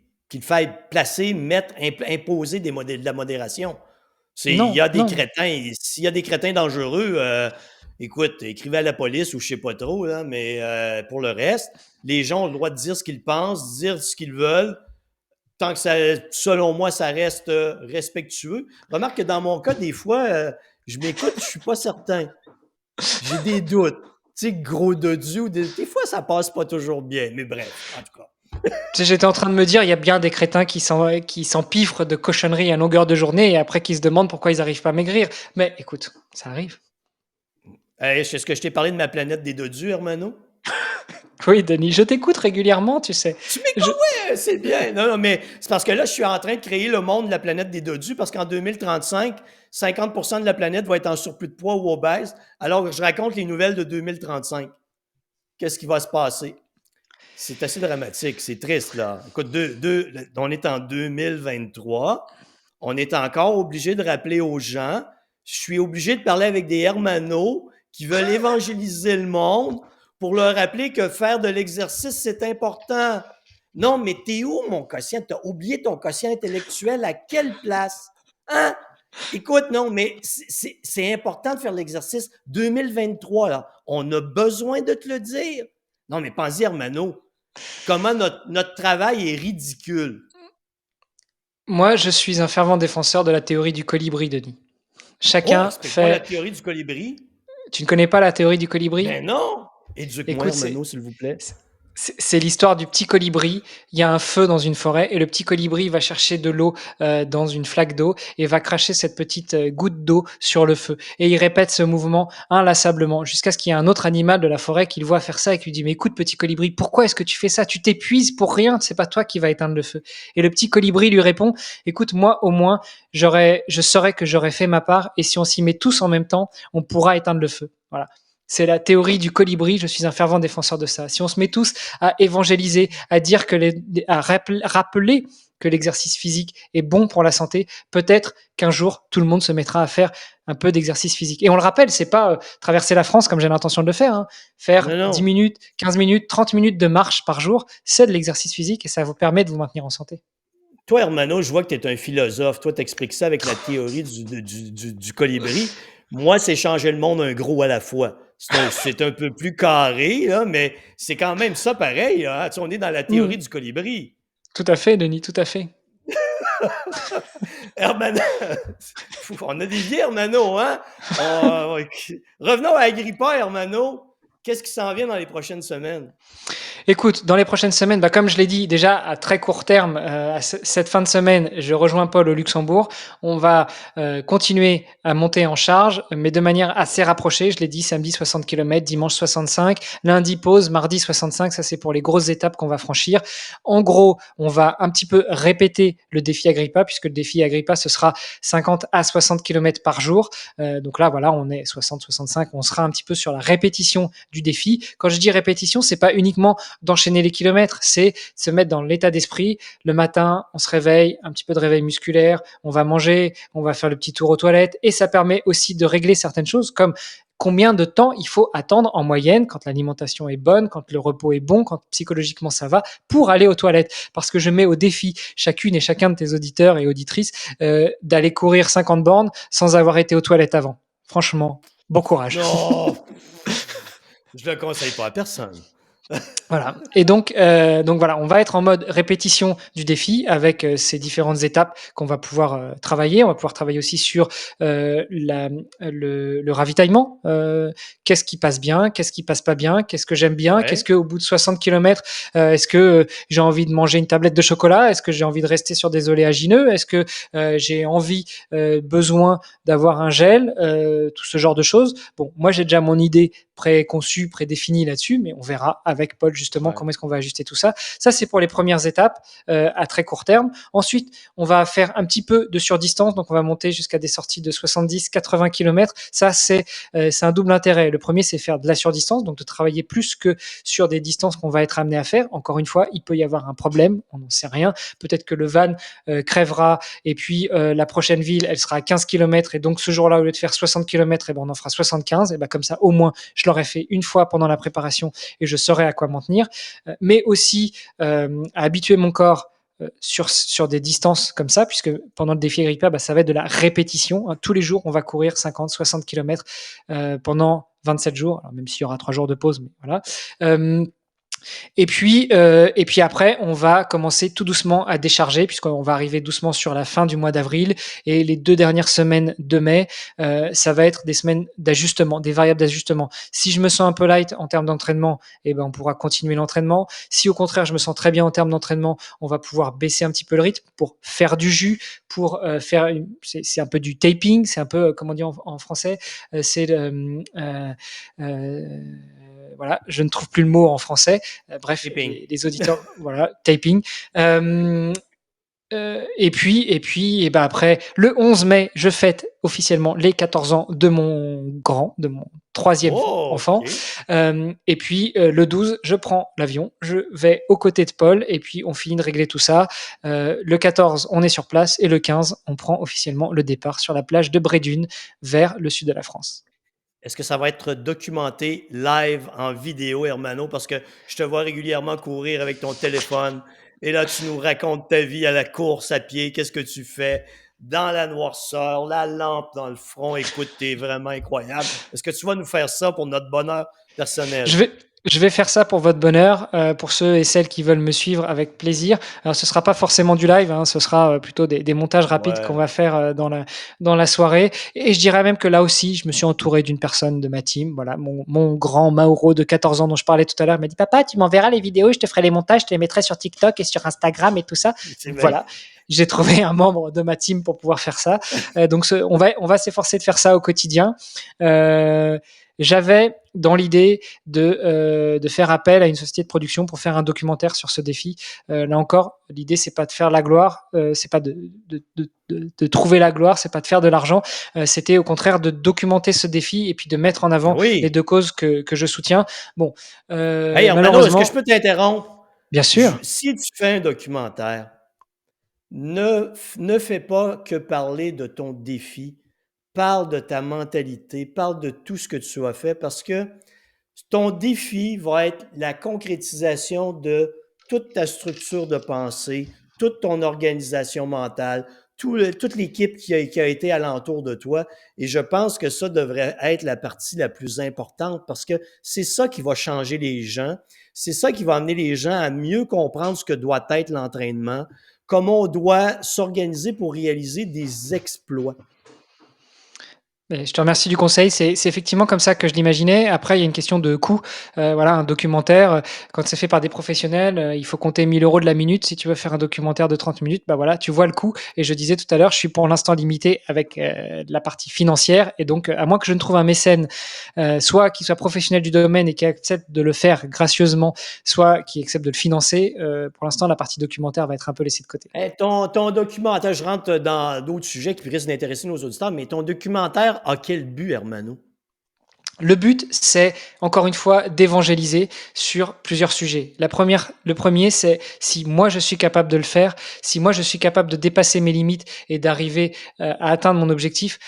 faille placer, mettre, imposer de la modération. Il y Non, a des non. crétins, s'il y a des crétins dangereux, écoute, écrivez à la police ou je sais pas trop, là, mais pour le reste, les gens ont le droit de dire ce qu'ils pensent, dire ce qu'ils veulent, tant que ça, selon moi, ça reste respectueux. Remarque que dans mon cas, des fois, je m'écoute, je suis pas certain. J'ai des doutes. Tu sais, gros dodu, ou des fois, ça passe pas toujours bien, mais bref, en tout cas. J'étais en train de me dire, il y a bien des crétins qui s'empiffrent de cochonneries à longueur de journée et après qui se demandent pourquoi ils n'arrivent pas à maigrir. Mais écoute, ça arrive. Est-ce que je t'ai parlé de ma planète des dodus, Hermano? Oui, Denis, je t'écoute régulièrement, tu sais. Tu m'écoutes, Je... ouais, c'est bien. Non, non, mais c'est parce que là, je suis en train de créer le monde de la planète des dodus parce qu'en 2035, 50% de la planète va être en surplus de poids ou obèse, alors que je raconte les nouvelles de 2035. Qu'est-ce qui va se passer? C'est assez dramatique, c'est triste, là. Écoute, on est en 2023, on est encore obligé de rappeler aux gens, je suis obligé de parler avec des hermanos qui veulent évangéliser le monde pour leur rappeler que faire de l'exercice, c'est important. Non, mais t'es où, mon quotient? T'as oublié ton quotient intellectuel à quelle place? Hein? Écoute, non, mais c'est important de faire l'exercice. 2023, là, on a besoin de te le dire. Non, mais pense-y, Hermano, comment notre travail est ridicule. Moi, je suis un fervent défenseur de la théorie du colibri, Denis. Oh, Chacun explique-moi la fait... théorie du colibri. Tu ne connais pas la théorie du colibri? Ben non! Éduque-moi, Écoute, c'est Hermano, s'il vous plaît. c'est l'histoire du petit colibri. Il y a un feu dans une forêt et le petit colibri va chercher de l'eau dans une flaque d'eau et va cracher cette petite goutte d'eau sur le feu. Et il répète ce mouvement inlassablement jusqu'à ce qu'il y ait un autre animal de la forêt qui le voit faire ça et qui lui dit: mais écoute, petit colibri, pourquoi est-ce que tu fais ça? Tu t'épuises pour rien, c'est pas toi qui va éteindre le feu. Et le petit colibri lui répond: écoute, moi au moins, je saurais que j'aurais fait ma part et si on s'y met tous en même temps, on pourra éteindre le feu. Voilà. C'est la théorie du colibri, je suis un fervent défenseur de ça. Si on se met tous à évangéliser, à dire à rappeler que l'exercice physique est bon pour la santé, peut-être qu'un jour tout le monde se mettra à faire un peu d'exercice physique. Et on le rappelle, c'est pas traverser la France comme j'ai l'intention de le faire. Hein. Faire Non, 10 non. minutes, 15 minutes, 30 minutes de marche par jour, c'est de l'exercice physique et ça vous permet de vous maintenir en santé. Toi, Hermano, je vois que tu es un philosophe. Toi, tu expliques ça avec la théorie du colibri. Moi, c'est changer le monde un gros à la fois. C'est un peu plus carré, là, mais c'est quand même ça pareil. Hein? Tu sais, on est dans la théorie du colibri. Tout à fait, Denis, tout à fait. Hermano, on a des vieux Hermano, hein? Revenons à Agrippa, Hermano. Qu'est-ce qui s'en vient dans les prochaines semaines? Écoute, dans les prochaines semaines, comme je l'ai dit déjà à très court terme, cette fin de semaine, je rejoins Paul au Luxembourg. On va continuer à monter en charge, mais de manière assez rapprochée. Je l'ai dit, samedi 60 km, dimanche 65, lundi pause, mardi 65. Ça, c'est pour les grosses étapes qu'on va franchir. En gros, on va un petit peu répéter le défi Agrippa, puisque le défi Agrippa, ce sera 50 à 60 km par jour. Donc là, voilà, on est 60-65. On sera un petit peu sur la répétition du défi. Quand je dis répétition, c'est pas uniquement d'enchaîner les kilomètres, c'est se mettre dans l'état d'esprit. Le matin, on se réveille, un petit peu de réveil musculaire, on va manger, on va faire le petit tour aux toilettes et ça permet aussi de régler certaines choses comme combien de temps il faut attendre en moyenne quand l'alimentation est bonne, quand le repos est bon, quand psychologiquement ça va pour aller aux toilettes. Parce que je mets au défi chacune et chacun de tes auditeurs et auditrices d'aller courir 50 bornes sans avoir été aux toilettes avant. Franchement, bon courage. Non! Je le conseille pas à personne. Voilà. Et donc voilà, on va être en mode répétition du défi avec ces différentes étapes qu'on va pouvoir travailler. On va pouvoir travailler aussi sur le ravitaillement. Qu'est-ce qui passe bien, qu'est-ce qui passe pas bien, qu'est-ce que j'aime bien, qu'est-ce Ouais, que au bout de 60 km, est-ce que j'ai envie de manger une tablette de chocolat, est-ce que j'ai envie de rester sur des oléagineux, est-ce que j'ai envie, besoin d'avoir un gel, tout ce genre de choses. Bon, moi j'ai déjà mon idée préconçu, prédéfini là-dessus, mais on verra avec Paul justement ouais, comment est-ce qu'on va ajuster tout ça. Ça, c'est pour les premières étapes à très court terme. Ensuite, on va faire un petit peu de surdistance, donc on va monter jusqu'à des sorties de 70-80 km. Ça, c'est un double intérêt. Le premier, c'est faire de la surdistance, donc de travailler plus que sur des distances qu'on va être amené à faire. Encore une fois, il peut y avoir un problème, on n'en sait rien. Peut-être que le van crèvera et puis la prochaine ville, elle sera à 15 km et donc ce jour-là, au lieu de faire 60 km, et ben on en fera 75. Et ben comme ça, au moins, je l'aurais fait une fois pendant la préparation et je saurais à quoi m'en tenir. Mais aussi à habituer mon corps sur des distances comme ça, puisque pendant le défi Agrippa, bah, ça va être de la répétition. Tous les jours, on va courir 50, 60 km pendant 27 jours, alors même s'il y aura 3 jours de pause, mais voilà. Et puis après, on va commencer tout doucement à décharger, puisqu'on va arriver doucement sur la fin du mois d'avril. Et les 2 dernières semaines de mai, ça va être des semaines d'ajustement, des variables d'ajustement. Si je me sens un peu light en termes d'entraînement, eh ben, on pourra continuer l'entraînement. Si au contraire, je me sens très bien en termes d'entraînement, on va pouvoir baisser un petit peu le rythme pour faire du jus, pour faire, c'est un peu du taping, c'est un peu, comment on dit en français, c'est voilà, je ne trouve plus le mot en français. Bref, shipping. les auditeurs, voilà, taping. Et ben après, le 11 mai, je fête officiellement les 14 ans de mon troisième Oh, enfant. OK. Et puis le 12, je prends l'avion, je vais aux côtés de Paul et puis on finit de régler tout ça. Le 14, on est sur place et le 15, on prend officiellement le départ sur la plage de Brédune vers le sud de la France. Est-ce que ça va être documenté live en vidéo, Hermano? Parce que je te vois régulièrement courir avec ton téléphone et là, tu nous racontes ta vie à la course à pied. Qu'est-ce que tu fais dans la noirceur, la lampe dans le front? Écoute, t'es vraiment incroyable. Est-ce que tu vas nous faire ça pour notre bonheur Je personnel? vais, je vais faire ça pour votre bonheur, pour ceux et celles qui veulent me suivre avec plaisir. Alors, ce sera pas forcément du live, hein, ce sera plutôt des montages rapides qu'on Ouais, va faire dans la soirée. Et je dirais même que là aussi, je me suis entouré d'une personne de ma team. Voilà, mon grand Mauro de 14 ans dont je parlais tout à l'heure m'a dit, Papa, tu m'enverras les vidéos, je te ferai les montages, je te les mettrai sur TikTok et sur Instagram et tout ça. c'est Donc bien. voilà. J'ai trouvé un membre de ma team pour pouvoir faire ça. Donc on va s'efforcer de faire ça au quotidien. Euh, J'avais dans l'idée de faire appel à une société de production pour faire un documentaire sur ce défi. Là encore, l'idée c'est pas de faire la gloire, c'est pas de trouver la gloire, c'est pas de faire de l'argent. C'était au contraire de documenter ce défi et puis de mettre en Ben avant les oui. deux causes que je soutiens. Bon, Hey, Hermano, est-ce que je malheureusement, peux t'interrompre? bien sûr. Si tu fais un documentaire, ne fais pas que parler de ton défi. Parle de ta mentalité, parle de tout ce que tu as fait parce que ton défi va être la concrétisation de toute ta structure de pensée, toute ton organisation mentale, toute l'équipe qui a été alentour de toi. Et je pense que ça devrait être la partie la plus importante parce que c'est ça qui va changer les gens. C'est ça qui va amener les gens à mieux comprendre ce que doit être l'entraînement, comment on doit s'organiser pour réaliser des exploits. Je te remercie du conseil. C'est effectivement comme ça que je l'imaginais. Après, il y a une question de coût. Voilà, un documentaire, quand c'est fait par des professionnels, il faut compter 1 000 € de la minute. Si tu veux faire un documentaire de 30 minutes, bah voilà, tu vois le coût. Et je disais tout à l'heure, je suis pour l'instant limité avec la partie financière. Et donc, à moins que je ne trouve un mécène, soit qui soit professionnel du domaine et qui accepte de le faire gracieusement, soit qui accepte de le financer, pour l'instant, la partie documentaire va être un peu laissée de côté. Hey, ton documentaire, je rentre dans d'autres sujets qui risquent d'intéresser nos auditeurs, mais ton documentaire a quel but, Hermano? Le but, c'est encore une fois d'évangéliser sur plusieurs sujets. Le premier, c'est si moi je suis capable de le faire, si moi je suis capable de dépasser mes limites et d'arriver à atteindre mon objectif,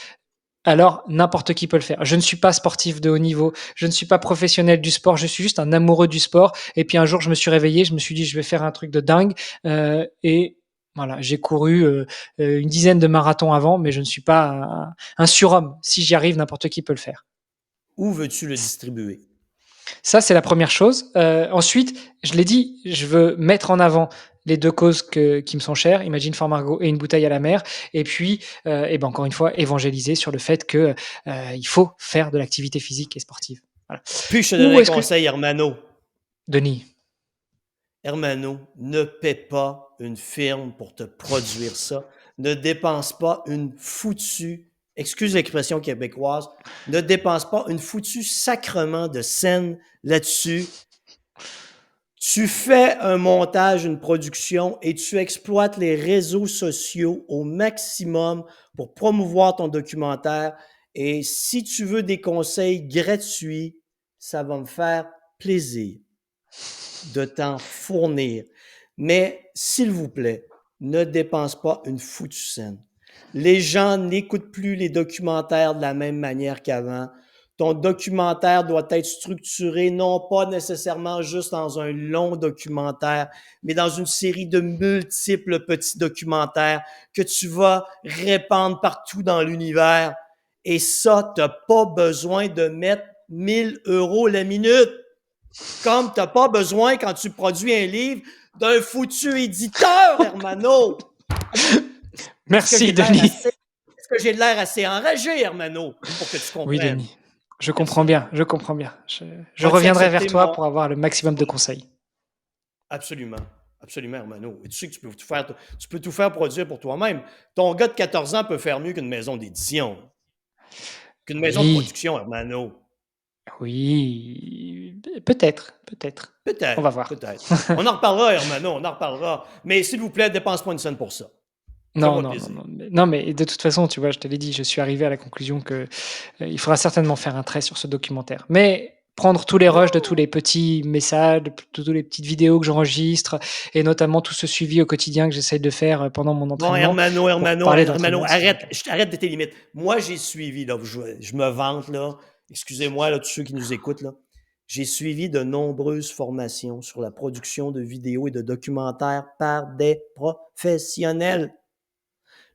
alors n'importe qui peut le faire. Je ne suis pas sportif de haut niveau, je ne suis pas professionnel du sport, je suis juste un amoureux du sport. Et puis un jour, je me suis réveillé, je me suis dit, je vais faire un truc de dingue. Et voilà, j'ai couru une dizaine de marathons avant, mais je ne suis pas un surhomme. Si j'y arrive, n'importe qui peut le faire. Où veux-tu le distribuer? Ça, c'est la première chose. Ensuite, je l'ai dit, je veux mettre en avant les 2 causes qui me sont chères, Imagine for Margot et Une bouteille à la mer et puis, et ben, encore une fois, évangéliser sur le fait que, il faut faire de l'activité physique et sportive. Voilà. Puis je te donne Où un est-ce que conseil, Hermano. Denis, Hermano, ne paie pas une firme pour te produire ça. Ne dépense pas une foutue, excuse l'expression québécoise, ne dépense pas une foutue sacrement de scène là-dessus. Tu fais un montage, une production et tu exploites les réseaux sociaux au maximum pour promouvoir ton documentaire. Et si tu veux des conseils gratuits, ça va me faire plaisir de t'en fournir. Mais s'il vous plaît, ne dépense pas une foutue scène. Les gens n'écoutent plus les documentaires de la même manière qu'avant. Ton documentaire doit être structuré, non pas nécessairement juste dans un long documentaire, mais dans une série de multiples petits documentaires que tu vas répandre partout dans l'univers. Et ça, tu n'as pas besoin de mettre 1 000 € la minute. Comme tu n'as pas besoin, quand tu produis un livre, d'un foutu éditeur, Hermano. Est-ce que j'ai merci de l'air Denis. assez, est-ce que j'ai de l'air assez enragé, Hermano, pour que tu Oui comprennes? Denis, je Merci, comprends bien, Hermano. je comprends bien. Je Vas-tu reviendrai vers accepter toi mon... pour avoir le maximum de conseils. Absolument. Absolument, Hermano. Et tu sais que tu peux tout faire produire pour toi-même. Ton gars de 14 ans peut faire mieux qu'une maison d'édition, qu'une maison de Oui, production, Hermano. oui, peut-être, peut-être. On va Peut-être, voir. peut-être. On en reparlera, Hermano, on en reparlera. Mais s'il vous plaît, dépense pas une scène pour ça. Non, Fais-moi non, non, plaisir. non, non, mais de toute façon, tu vois, je te l'ai dit, je suis arrivé à la conclusion que, il faudra certainement faire un trait sur ce documentaire. Mais prendre tous les rushs de tous les petits messages, de toutes les petites vidéos que j'enregistre et notamment tout ce suivi au quotidien que j'essaye de faire, pendant mon Bon, entraînement Hermano, pour Hermano, parler Hermano, d'entraînement, c'est arrête, génial. arrête de tes limites. Moi, j'ai suivi, là, je me vante, là. Excusez-moi, là, tous ceux qui nous écoutent, là. J'ai suivi de nombreuses formations sur la production de vidéos et de documentaires par des professionnels.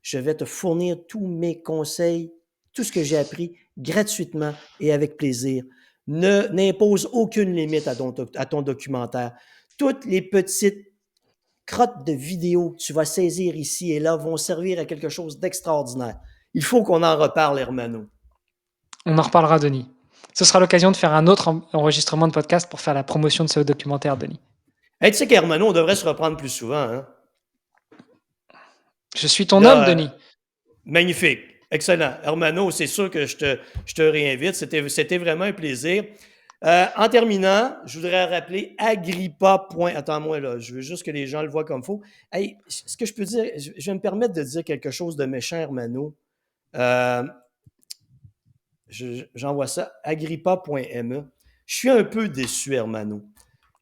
Je vais te fournir tous mes conseils, tout ce que j'ai appris gratuitement et avec plaisir. N'impose aucune limite à ton documentaire. Toutes les petites crottes de vidéos que tu vas saisir ici et là vont servir à quelque chose d'extraordinaire. Il faut qu'on en reparle, Hermano. On en reparlera, Denis. Ce sera l'occasion de faire un autre enregistrement de podcast pour faire la promotion de ce documentaire, Denis. Hey, tu sais qu'Hermano, on devrait se reprendre plus souvent. Hein? Je suis ton homme, Là, Denis. magnifique. Excellent. Hermano, c'est sûr que je te réinvite. C'était vraiment un plaisir. En terminant, je voudrais rappeler Agrippa. Attends-moi là, je veux juste que les gens le voient comme il faut. Hey, ce que je peux dire, je vais me permettre de dire quelque chose de méchant, Hermano. Euh, J'envoie ça, agrippa.me. Je suis un peu déçu, Hermano.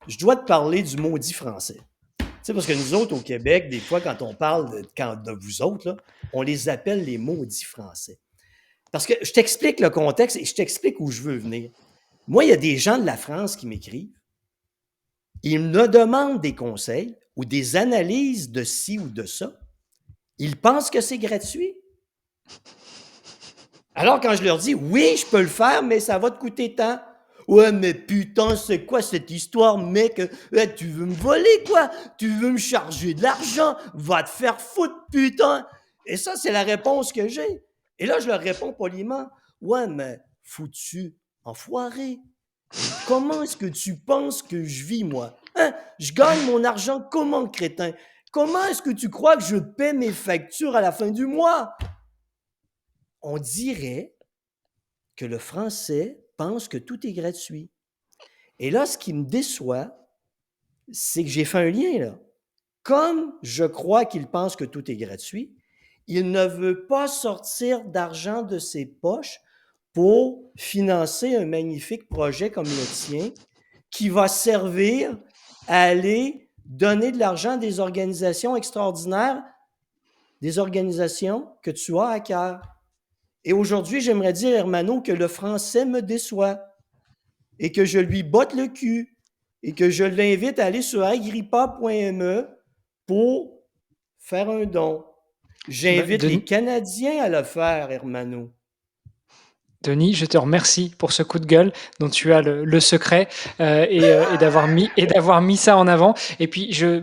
Je dois te parler du maudit français. Tu sais, parce que nous autres, au Québec, des fois, quand on parle de vous autres, là, on les appelle les maudits français. Parce que je t'explique le contexte et je t'explique où je veux venir. Moi, il y a des gens de la France qui m'écrivent. Ils me demandent des conseils ou des analyses de ci ou de ça. Ils pensent que c'est gratuit. Alors, quand je leur dis, oui, je peux le faire, mais ça va te coûter tant. Ouais, mais putain, c'est quoi cette histoire, mec? Tu veux me voler, quoi? Tu veux me charger de l'argent? Va te faire foutre, putain! Et ça, c'est la réponse que j'ai. Et là, je leur réponds poliment, ouais, mais foutu, enfoiré. Comment est-ce que tu penses que je vis, moi? Hein? Je gagne mon argent comment, crétin? Comment est-ce que tu crois que je paie mes factures à la fin du mois? On dirait que le français pense que tout est gratuit. Et là, ce qui me déçoit, c'est que j'ai fait un lien là. Comme je crois qu'il pense que tout est gratuit, il ne veut pas sortir d'argent de ses poches pour financer un magnifique projet comme le tien qui va servir à aller donner de l'argent à des organisations extraordinaires, des organisations que tu as à cœur. Et aujourd'hui, j'aimerais dire, Hermano, que le français me déçoit et que je lui botte le cul et que je l'invite à aller sur agrippa.me pour faire un don. Bah, J'invite les Canadiens à le faire, Hermano. Denis, je te remercie pour ce coup de gueule dont tu as le secret et d'avoir mis ça en avant. Et puis, je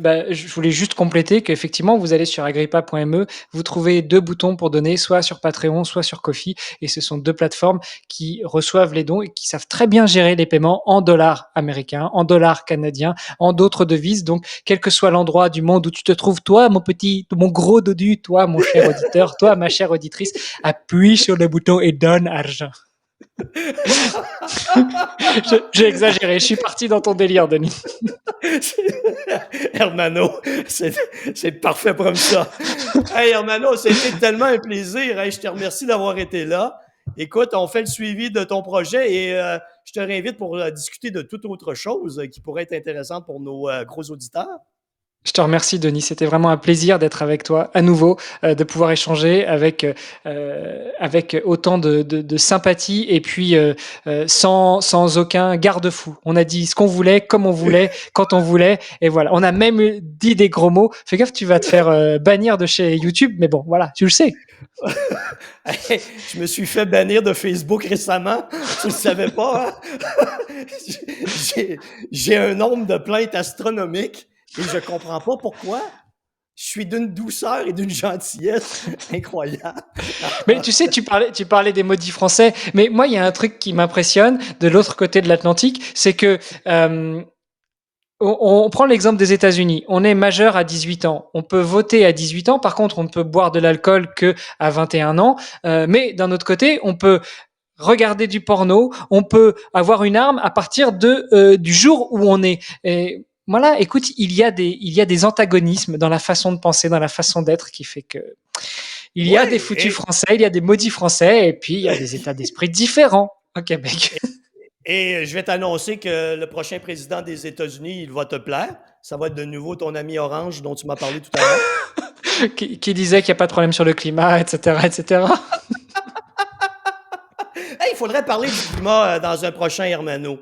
voulais juste compléter qu'effectivement, vous allez sur agrippa.me, vous trouvez 2 boutons pour donner, soit sur Patreon, soit sur Ko-fi. Et ce sont 2 plateformes qui reçoivent les dons et qui savent très bien gérer les paiements en dollars américains, en dollars canadiens, en d'autres devises. Donc, quel que soit l'endroit du monde où tu te trouves, toi, mon gros dodu, toi, mon cher auditeur, toi, ma chère auditrice, appuie sur le bouton et donne argent. J'ai exagéré, je suis parti dans ton délire, Denis. Hermano, c'est parfait comme ça. Hey, Hermano, c'était tellement un plaisir. Hey, je te remercie d'avoir été là. Écoute, on fait le suivi de ton projet et je te réinvite pour discuter de toute autre chose qui pourrait être intéressante pour nos gros auditeurs. Je te remercie, Denis. C'était vraiment un plaisir d'être avec toi à nouveau, de pouvoir échanger avec autant de sympathie et puis sans aucun garde-fou. On a dit ce qu'on voulait, comme on voulait, quand on voulait, et voilà. On a même dit des gros mots. Fais gaffe, tu vas te faire bannir de chez YouTube, mais bon, voilà, tu le sais. Hey, je me suis fait bannir de Facebook récemment. Tu ne le savais pas, hein? J'ai un nombre de plaintes astronomiques et je comprends pas pourquoi. Je suis d'une douceur et d'une gentillesse incroyable. Mais tu sais, tu parlais des maudits français, mais moi, il y a un truc qui m'impressionne de l'autre côté de l'Atlantique, c'est que on prend l'exemple des États-Unis. On est majeur à 18 ans. On peut voter à 18 ans. Par contre, on ne peut boire de l'alcool que à 21 ans. Mais d'un autre côté, on peut regarder du porno. On peut avoir une arme à partir du jour où on est. Et voilà, écoute, il y a des antagonismes dans la façon de penser, dans la façon d'être, qui fait que il y a des Oui, foutus Français, il y a des maudits Français, et puis il y a des états d'esprit différents au Québec. et je vais t'annoncer que le prochain président des États-Unis, il va te plaire. Ça va être de nouveau ton ami Orange dont tu m'as parlé tout à l'heure. qui disait qu'il n'y a pas de problème sur le climat, etc., etc. Hey, il faudrait parler du climat dans un prochain Hermano.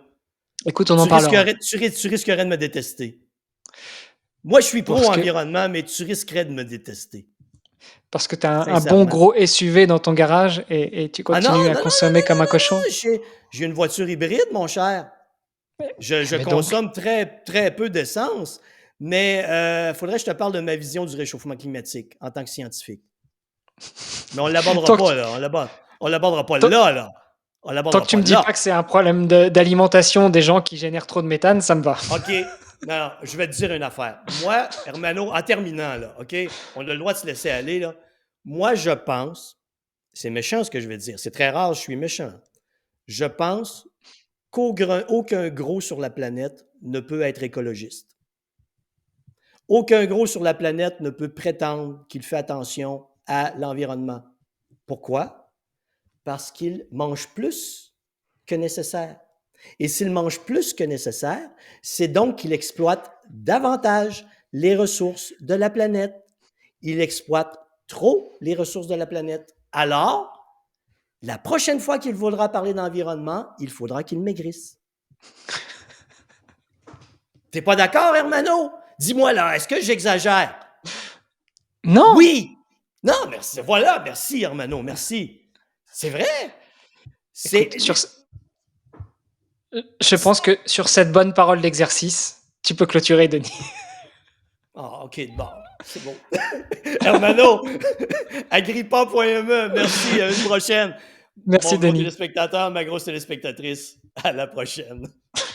Écoute, on en parlera. Tu risquerais de me détester. Moi, je suis Parce que, pro-environnement, mais tu risquerais de me détester. parce que tu as un bon Sincèrement. gros SUV dans ton garage et tu Ah non, continues non, à non, consommer comme un cochon. j'ai une voiture hybride, mon cher. Je Mais donc, consomme très, très peu d'essence, mais il faudrait que je te parle de ma vision du réchauffement climatique en tant que scientifique. Mais on ne l'abordera tant que, pas, là. On l'abordera pas tant- là, là. On tant l'abordera que tu pas me dis pas là. que c'est un problème d'alimentation des gens qui génèrent trop de méthane, ça me va. OK. Non, je vais te dire une affaire. Moi, Hermano, en terminant, là, OK? On a le droit de se laisser aller, là. Moi, je pense, c'est méchant ce que je vais dire, c'est très rare, je suis méchant. Je pense qu'aucun gros sur la planète ne peut être écologiste. Aucun gros sur la planète ne peut prétendre qu'il fait attention à l'environnement. Pourquoi? Parce qu'il mange plus que nécessaire. Et s'il mange plus que nécessaire, c'est donc qu'il exploite davantage les ressources de la planète. Il exploite trop les ressources de la planète. Alors, la prochaine fois qu'il voudra parler d'environnement, il faudra qu'il maigrisse. T'es pas d'accord, Hermano? Dis-moi là, est-ce que j'exagère? Non! Oui! Non, merci. Voilà, merci, Hermano, merci. C'est vrai. C'est. Écoute, je pense que sur cette bonne parole d'exercice, tu peux clôturer, Denis. Ah, OK, bon, c'est bon. Hermano, agrippa.me, merci, à une prochaine. Merci, Mon gros Denis. téléspectateur, ma grosse téléspectatrice, à la prochaine.